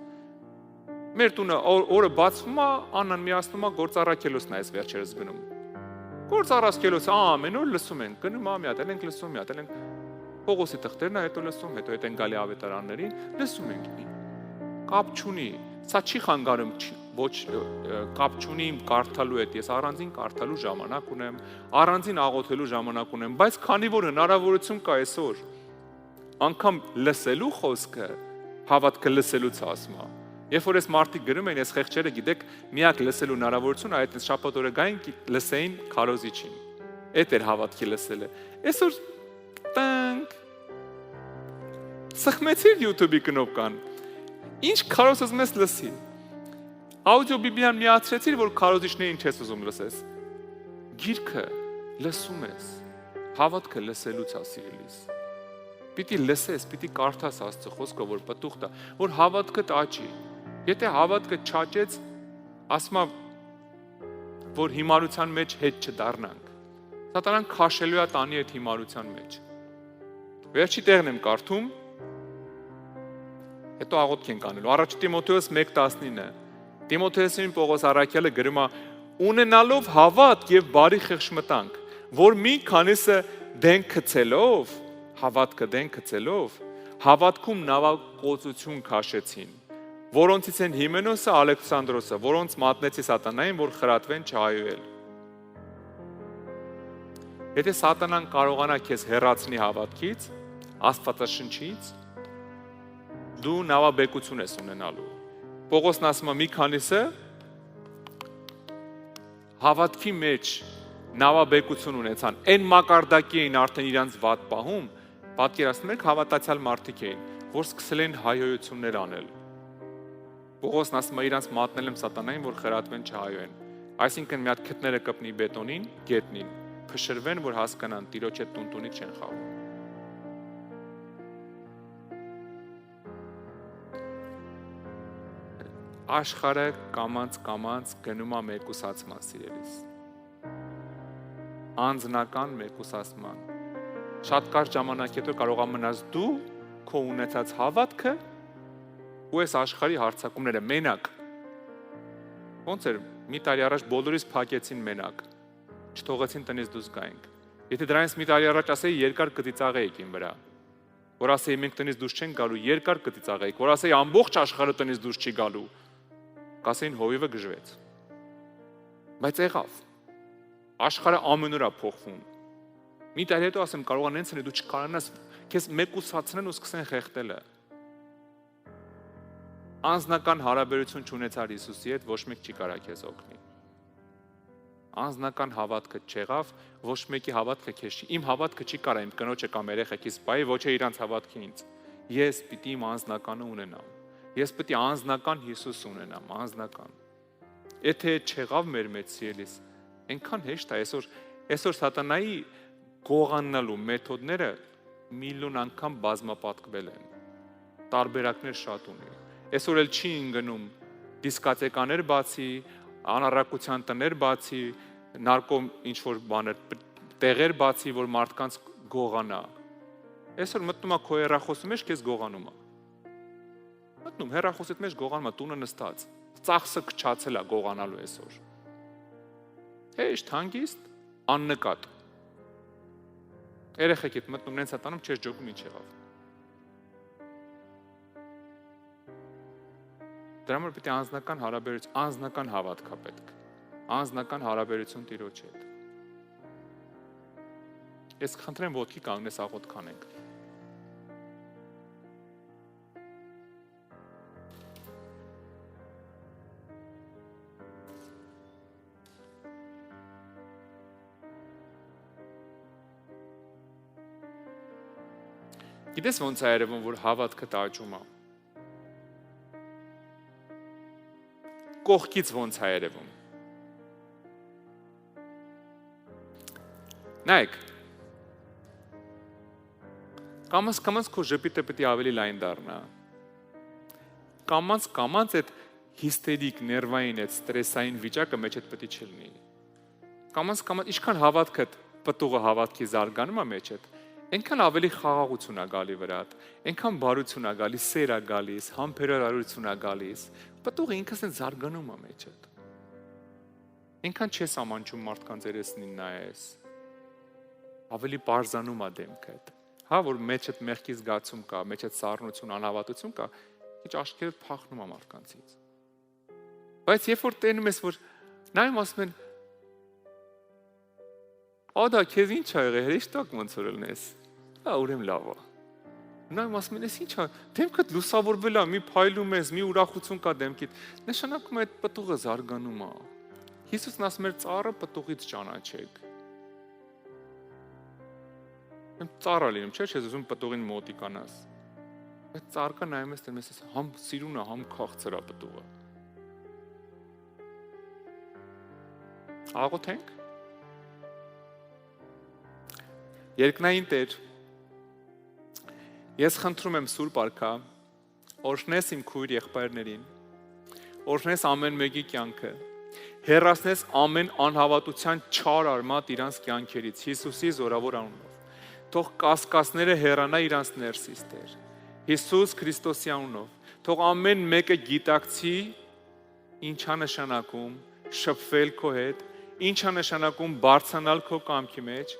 Մեր տունը օրը բացվում է, Աննան միացնում է գործառաքելոցն է այս վերջերս գնում։ Գործառաքելոցը ամեն օր լսում ենք, գնում է մի հատ, էլ ենք լսում, մի հատ, էլ ենք Պողոսի թղթերն է, հետո լսում, հետո հետ են գալի ավետարաններին, լսում ենք։ Կապ չունի, սա չի խանգարում, ոչ կապ չունի իմ կարդալու հետ, ես առանձին կարդալու ժամանակ ունեմ, առանձին աղոթելու ժամանակ ունեմ, բայց քանի որ հնարավորություն կա այսօր, անգամ լսելու խոսքը, հավատքը լսելուց ասում է։ Երբ որ ես մարդիկ գրում են, ես խեղճերը գիտեք, միակ լսելու հնարավորությունը այդ շաբաթ օրը գային լսեին քարոզիչին։ Էդ էր հավատքի լսելը։ Այսօր տանք սխմեցիր YouTube-ի կնոպկան։ Ինչ քարոզ ուզում ես լսի։ Աուդիո Բիբլիան միացրեցիր, որ քարոզիչներին չես ուզում լսես։ Գիրքը լսում ես։ Հավատքը լսելուց է սիրելիս։ Պիտի լսես, պիտի կարդաս Աստծո խոսքը, որ պտուղ տա, որ հավատքդ աճի։ Եթե հավատքը չաճեց, ասма որ հիմարության մեջ հետ չդառնանք։ Սատանան քաշելու է տանի այդ հիմարության մեջ։ Վերջի տեղն եմ կարդում, հետո աղոթք ենք անելու։ Առաջ Տիմոթեոս 1:19։ Տիմոթեոսին Պողոս առաքյալը գրում է. ունենալով հավատք եւ բարի խեղճմտանք, որ մի քանիսը դեն գցելով, հավատքը դեն գցելով, Հավատքում նավակոծություն քաշեցին, որոնցից են Հիմենոսը, Ալեքսանդրոսը, որոնց մատնեցի սատանային, որ խրատվեն չհայոյել։ Եթե սատանան կարողանա քեզ հեռացնի հավատքից, Աստվածաշնչից, դու նավաբեկություն ես ունենալու։ Պողոսն ասում է մի քանիսը հավատքի մեջ նավաբեկություն ունեցան, այն մակարդակի էին արդեն իրանց վատ պահում, պատկերացնում եք հավատացյալ մարդիկ էին, որ սկսել են հայոյություններ անել։ Պողոսն ասում է իրանց մատնել եմ սատանային, որ խրատվեն չհայոյեն։ Այսինքն մի հատ քթները կպնի բետոնին, գետնին, փշրվեն, որ հասկանան տիրոջ հետ տունտունի չեն խաղում։ Աշխարհը կամած գնում է մեկուսացման, սիրելիս։ Անձնական մեկուսացման։ Շատ կարճ ժամանակ հետո կարող ամնաս դու քո ունեցած հավատքը ու այս աշխարհի հարձակումները մենակ։ Ոնց էր մի տարի առաջ բոլորիս փակեցին մենակ, չթողեցին տնից դուրս գայինք։ Եթե դրանից մի տարի առաջ ասեի երկար կծիծաղեիք իմ վրա, որ ասեի մենք տնից դուրս չենք գալու, երկար կծիծաղեիք, որ ասեի ամբողջ աշխարհը տնից դուրս չի գալու, կասեին հովիվը գժվեց։ Բայց եղավ։ Աշխարհը ամեն օր է փոխվում։ Մի տարի հետո ասեմ կարող է նենց լինի դու չկարանաս քեզ մեկուսացնեն ու սկսեն խեղդելը։ Անձնական հարաբերություն չունեցար Հիսուսի հետ, ոչ մեկ չի կարա քեզ օգնի։ Անձնական հավատքը չեղավ, ոչ մեկի հավատքը քեզ չի։ Իմ հավատքը չի կարա իմ կնոջը կամ երեխեքիս բայ, ոչ է իրանց հավատքը ինձ։ Ես պիտի իմ անձնականը ունենամ։ Ես պիտի անձնական Հիսուս ունենամ, անձնական։ Եթե չեղավ մեր մեջ սիրելիս, այնքան հեշտ է, այսօր սատանայի գողանալու մեթոդները միլիոն անգամ բազմապատկվել են։ Տարբերակներ շատ ունի։ Այսօր էլ չի ընկնում դիսկոտեկաներ բացի, անառակության տներ բացի, նարկո ինչ-որ բաներ, տեղեր բացի, որ մարդկանց գողանա։ Այսօր մտնում է քո հեռախոսի մեջ, քեզ գողանում է։ Մտնում հեռախոսիդ մեջ գողանում է, տունը նստած, ծախսը քչացել է գողանալու այսօր։ Հեշտ, հանգիստ, աննկատ։ Երեխեքիդ մտնում նենց հատանում, չես ջոկում ինչ եղավ։ Դրա համար պետք է անձնական հավատք է պետք, անձնական հարաբերություն Տիրոջ հետ։ Ես խնդրեմ ոտքի կանգնես աղոթք կանենք։ Գիտես ոնց է երևում, որ հավատքը աճում է։ Կողքից ոնց է երևում։ Նայեք, կամաց քո ժպիտը պետք է ավելի լայն դառնա։ Կամաց այդ հիստերիկ, ներվային, այդ ստրեսային վիճակը մեջդ պետք է չլինի։ Կամաց ինչքան հավատքդ պտուղը հավատքի զարգանում է մեջդ, այնքան ավելի խաղաղություն է գալի վրատ, այնքան բարություն է գալիս, սեր է գալիս, համբերարարություն է գալիս, պտուղը ինքս են զարգանում է մեջդ։ Այնքան չես ամանչում մարդկանց երեսնին նայես, ավելի պարզանում է դեմքդ, հա, որ մեջդ մեղքի զգացում կա, մեջդ սառնություն, անհավատություն կա, քիչ աչքերդ փախնում է մարդկանցից։ Բայց երբ որ տենում ես, որ նայում ասում են, «Ադա, քեզ ինչ ա եղել, հեշտակ ոնց որ լնես»։ Հա, ուրեմն լավ է։ Նայում ասում են, «Էս ինչ ա, դեմքդ լուսավորվել է, մի փայլում ես, մի ուրախություն կա դեմքիդ»։ Նշանակում է այդ պտուղը զարգանում է։ Հիսուսն ասում էր, ծառը պտուղից ճանաչեք։ Ծառը լինում, չէ՞, ես ուզում պտուղին մոտիկանաս։ Այդ ծառը նայում ես, դեռ ես համ սիրուն է, համ քաղցր է պտուղը։ Աղոթենք։ Երկնային Տեր, ես խնդրում եմ Սուրբ Արքա, օրհնես իմ քույր եղբայրներին, օրհնես ամեն մեկի կյանքը, հեռացնես ամեն անհավատության չար արմատ իրանց կյանքերից, Հիսուսի զորավոր անունով, թող կասկածները հեռանա իրանց ներսից, Տեր, Հիսուս Քրիստոսի անունով, թող ամեն մեկը գիտակցի ինչա նշանակում շփվել քո հետ, ինչ է նշանակում բարձրանալ քո կամքի մեջ,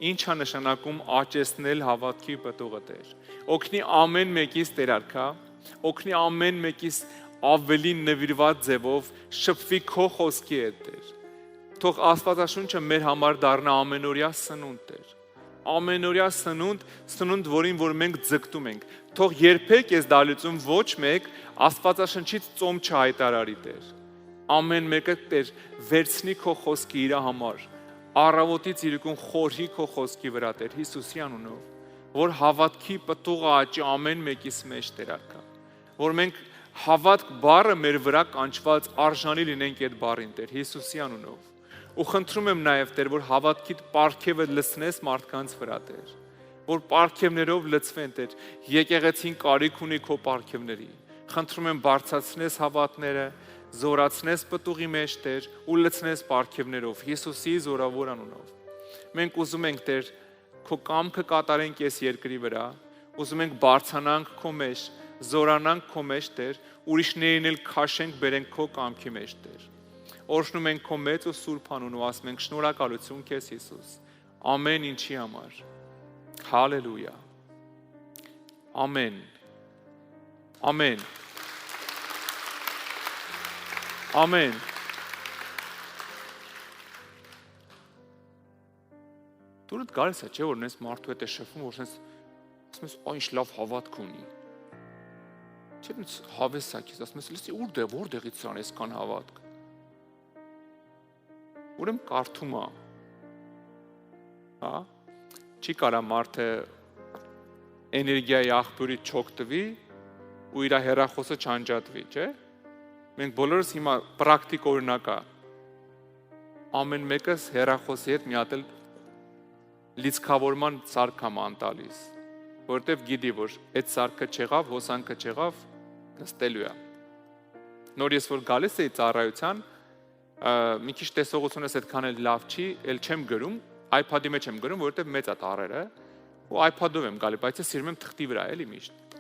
ինչ է նշանակում աճեցնել հավատքի պտուղը Տեր։ Օգնի ամեն մեկից Տեր արքա, օգնի ամեն մեկից ավելի նվիրված ձևով շփվի քո խոսքի հետ Տեր։ Թող Աստվածաշունչը մեր համար դառնա ամենօրյա սնունդ Տեր։ Ամենօրյա սնունդ, որին որ մենք ձգտում ենք։ Թող երբեք այս դալիճում ոչ մեկ Աստվածաշնչից ծոմ չհայտարարի Տեր։ Ամեն մեկը Տեր վերցնի քո խոսքը իր համար, առավոտից իրիկուն խորհի քո խոսքի վրա Տեր Հիսուսի անունով, որ հավատքի պտուղը աճի ամեն մեկիս մեջ Տեր արքա, որ մենք հավատք բառը մեր վրա կանչված արժանի լինենք այդ բառին Տեր Հիսուսի անունով։ Ու խնդրում եմ նաև Տեր, որ հավատքիդ պարգևը լցնես մարդկանց վրա Տեր, որ պարգևներով լցվեն Տեր, եկեղեցին կարիք ունի քո պարգևների։ Խնդրում եմ բարձրացնես հավատները, զորացնես պտուղի մեջ Տեր ու լցնես պարգևներով Հիսուսի զորավոր անունով։ Մենք ուզում ենք Տեր քո կամքը կատարենք այս երկրի վրա, ուզում ենք բարձրանանք քո մեջ, զորանանք քո մեջ Տեր, ուրիշներին էլ քաշենք բերենք քո կամքի մեջ Տեր։ Օրհնում ենք քո մեծ ու սուրբ անուն ու ասում ենք շնորհակալություն քեզ Հիսուս ամեն ինչի համար։ Հալելույա։ Ամեն։ Ամեն։ Ամեն։ Դուրդ գալիս է, չէ՞ որ նես մարդու հետ է շփվում, որ նես ասում ես, «Այն ինչ լավ հավատք ունի»։ Չէ՞ նես հավես է քեզ, ասում ես, «Լսի, որտեղից ցան այսքան հավատք»։ Ուրեմն կարդում է։ Հա? Չի կարա մարդը էներգիայի աղբյուրից չօգտվի ու իր հեռախոսը չանջատվի, չէ՞։ Մենք բոլորս հիմա պրակտիկ օրինակ է։ Ամեն մեկս հեռախոսի հետ մի հատ էլ լիցքավորման սարք եմ անտալիս, որովհետև գիտի, որ այդ սարքը չեղավ, հոսանքը չեղավ, նստելու է։ Նոր ես որ գալիս էի ծառայության, մի քիչ տեսողությունս այդքան էլ լավ չի, էլ չեմ գրում, iPad-ի մեջ եմ գրում, որովհետև մեծ է տառերը, ու iPad-ով եմ գալի, բայց ես սիրում եմ թղթի վրա էլի միշտ։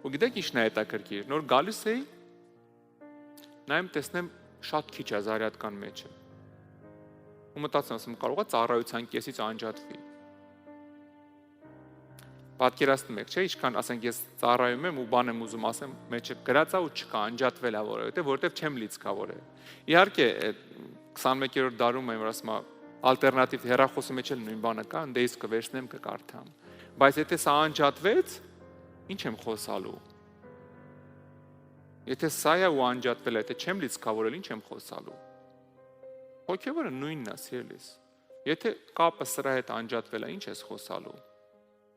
Ու գիտեք ինչն է հետաքրքիր, նոր գալիս էի, նայեմ տեսնեմ շատ քիչ է զարյատկան մեջը։ Ու մտածում եմ, կարող է ծառայության կեսից անջատվի։ Պատկերացնում եք, չէ՞, ինչքան ասենք ես ծառայում եմ ու բան եմ ուզում ասեմ, մեջը գրած է ու չկա, անջատվել է որովհետև չեմ լիցքավորել։ Իհարկե 21-րդ դարում եմ, որ ասում եմ, ալտերնատիվ հեռախոսի մեջ էլ նույն բանը կա, ընդ էս կվերցնեմ կկարդամ։ Բայց եթե սա անջատվեց, ինչ եմ խոսալու։ Եթե սա է ու անջատվել է, եթե չեմ լիցքավորել, ինչ եմ խոսալու։ Հոգևորը նույնն է, սիրելիս։ Եթե կապը սրա հետ անջատվել է, ինչ ես խոսալու։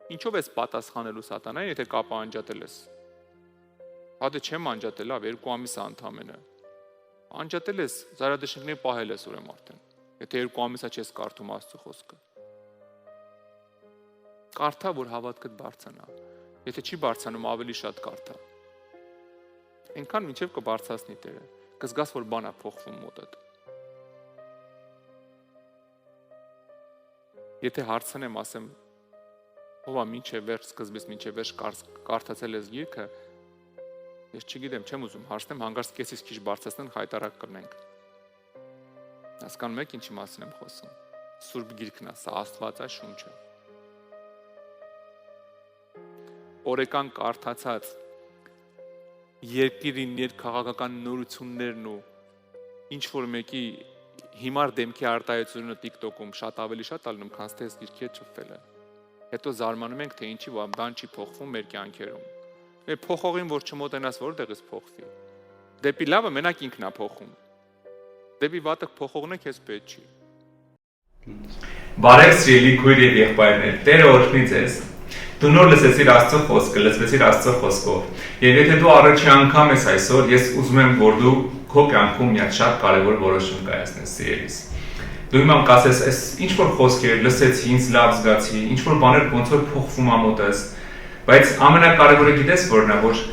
Ինչով ես պատասխանելու սատանային, եթե կապը անջատել ես։ Հա դե չեմ անջատել, լավ, 2 ամիս է ընդամենը։ Անջատել ես, զարադաշնքներ պահել ես ուրեմն արդեն։ Եթե 2 ամիսա չես կարդում Աստծո խոսքը։ Կարդա, որ հավատքդ բարձրանա։ Եթե չի բարձրանում, ավելի շատ կարդա։ Այնքան մինչև կբարձրացնի Տերը, կզգաս, որ բան է փոխվում մոտդ։ Եթե հարցնեմ, ասեմ, ով է մինչև վերջ, սկզբից մինչև վերջ կարդացել ես գիրքը, ես չգիտեմ, չեմ ուզում հարցնեմ, հանգարց կեսից քիչ բարձրացնեն, հայտարարք կրնենք։ Հասկանում եք ինչի մասին եմ խոսում։ Սուրբ գիրքն է, սա Աստվածա շունչը։ Օրեկան կարդացած երկիրի ներքաղաքական նորություններն ու ինչ որ մեկի հիմար դեմքի արտահայտությունը TikTok-ում շատ ավելի շատ ալնում, քան թե այս գիրքի հետ շփվելը։ Հետո զարմանում ենք, թե ինչի բան չի փոխվում մեր կյանքերում։ Փոխողին որ չմոտենաս, որտեղից փոխվի։ Դեպի լավը մենակ ինքն է փոխում։ Դեպի վատը փոխողն է քեզ պետք չի։ Բարև սիրելի քույր եւ եղբայրներ, Տերը օրհնի ձեզ։ Դու նոր լսեցիր Աստծո խոսքը, լսվեցիր Աստծո խոսքով։ Եվ եթե դու առաջի անգամ ես այսօր, ես ուզում եմ, որ դու քո կյանքում մի շատ կարևոր որոշում կայացնես, սիրելիս։ Դու հիմա կասես, այս ինչ որ խոսքեր լսեցի, ինձ լավ զգացի, ինչ որ բաներ ոնց որ փոխվում ա մոտս, բայց ամենակարևորը գիտես որն է, որ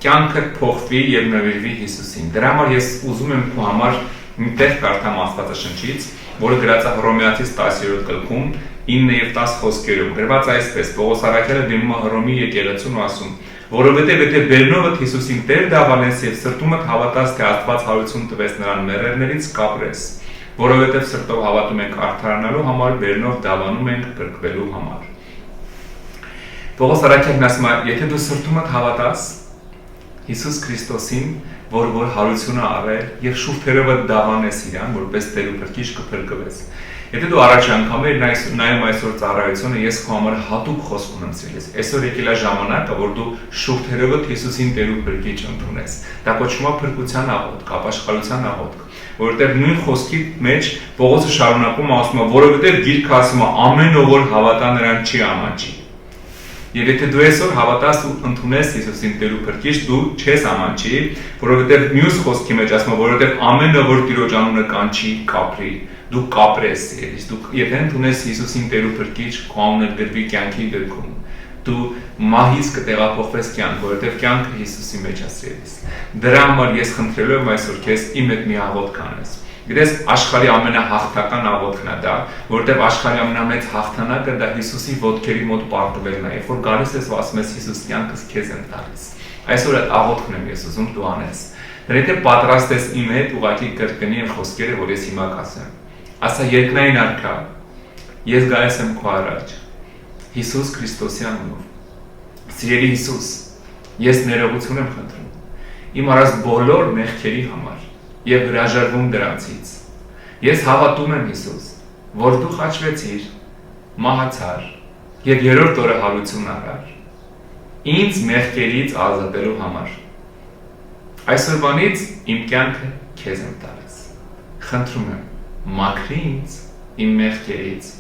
կյանքը փոխվի եւ նվիրվի Հիսուսին։ Դրա համար ես ուզում եմ քո համար մի տեղ կարդամ Աստվածաշնչից, որը գրած է Հռոմեացիս 10-րդ գլխում 9 եւ 10 խոսքերում։ Գրված այսպես. Պողոս առաքյալը դիմում է Հռոմի եկեղեցուն ու ասում. որովհետև եթե բերնովդ Հիսուսին Տեր դավանես եւ սրտումդ հավատաս, թե Աստված հարություն տվեց նրան մեռելներից, կապրես, որովհետև սրտով հավատում ենք արդարանալու համար, վերնով դավանում ենք փրկվելու համար։ Պողոս առաքյալն ասում է, եթե դու սրտումդ հավատաս Հիսուս Քրիստոսին, որ հարությունը արել եւ շուրթերովը դավանես իրան, որպես Տեր ու Փրկիչ կփրկվես։ Եթե դու առաջ անգամ ես նայում այսօր ծառայությունը, ես քո համար հատուկ խոսք ունեմ ցելես։ Այսօր եկել է ժամանակը, որ դու շուրթերովը Հիսուսին Տեր ու Փրկիչ ընդունես։ Դա կոչվում է փրկության աղոթք, ապաշխարության աղոթք, որովհետեւ նույն խոսքի մեջ Պողոսը շարունակում ասում է, որովհետեւ Գիրքը ասում է, ամեն ով որ հավատա նրան չի ամանչի։ Եվ եթե դու այսօր հավատաս ու ընդունես Հիսուսին Տեր ու Փրկիչ, դու չես ամանչի, որովհետև մյուս խոսքի մեջ ասում է, որովհետև ամենը որ Տիրոջ անունը կանչի, կապրի, դու կապրես, դու եթե ընդունես Հիսուսին Տեր ու Փրկիչ, քո անունը գրվի կյանքի գրքում, դու մահից կտեղափոխվես կյանք, որովհետև կյանքը Հիսուսի մեջ է։ Դրա համար ես խնդրելու եմ այսօր քեզ իմ հետ մի աղոթք անես։ Գիտես, աշխարհի ամենահաղթական աղոթքն է դա, որովհետև աշխարհի ամենամեծ հաղթանակը դա Հիսուսի ոտքերի մոտ պարտվելն է, երբ որ գալիս ես ու ասում ես Հիսուս, կյանքս քեզ եմ տալիս։ Այսօր այդ աղոթքն եմ ես ուզում դու անես։ Դրա եթե պատրաստ ես իմ հետ ուղղակի կրկնի այն խոսքերը, որ ես հիմա կասեմ։ Ասա երկնային արքա, ես գալիս եմ քո առաջ։ Հիսուս Քրիստոսի անունով։ Սիրելի Հիսուս, ես ներողություն եմ խնդրում իմ արած բոլոր մեղքերի համար եւ հրաժարվում դրանցից։ Ես հավատում եմ Հիսուս, որ դու խաչվեցիր, մահացար եւ երրորդ օրը հարություն առար ինձ մեղքերից ազատելու համար։ Այսօրվանից իմ կյանքը քեզ եմ տալիս։ Խնդրում եմ, մաքրի ինձ իմ մեղքերից,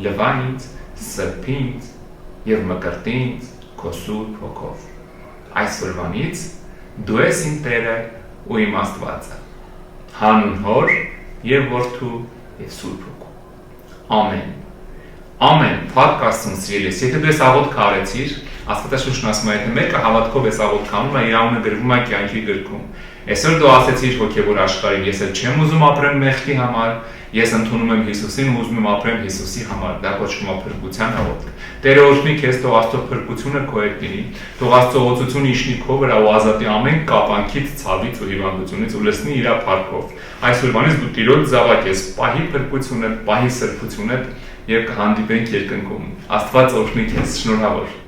լվա ինձ, սրբի ինձ եւ մկրտի ինձ քո սուրբ հոգով։ Այսօրվանից դու ես իմ Տերը ու իմ Աստվածը։ Հանուն Հոր եւ Որդու եւ Սուրբ Հոգու։ Ամեն։ Ամեն։ Փառք Աստծուն, սիրելիս։ Եթե դու ես աղոթք արեցիր, Աստվածաշունչն ասում է, եթե մեկը հավատքով ես աղոթք անում, իր անունը գրվում է կյանքի գրքում։ Այսօր դու ասեցիր հոգեվոր աշխարհին, ես չեմ ուզում ապրեմ մեղքի համար, ես ընդունում եմ Հիսուսին ու ուզում եմ ապրեմ Հիսուսի համար։ Դա կոչվում է փրկության աղոթք։ Տերը օրհնի քեզ, թող Աստծո փրկությունը քո հետ լինի, թող Աստծո օծությունը իջնի քո վրա ու ազատի ամեն կապանքից, ցավից ու հիվանդությունից ու լցնի իր փառքով։ Այսօրվանից դու Տիրոջ զավակ ես, պահի փրկությունը, պահի սրբությունը եւ կհանդիպենք երկնքում։ Աստված օրհնի քեզ, շնորհավոր։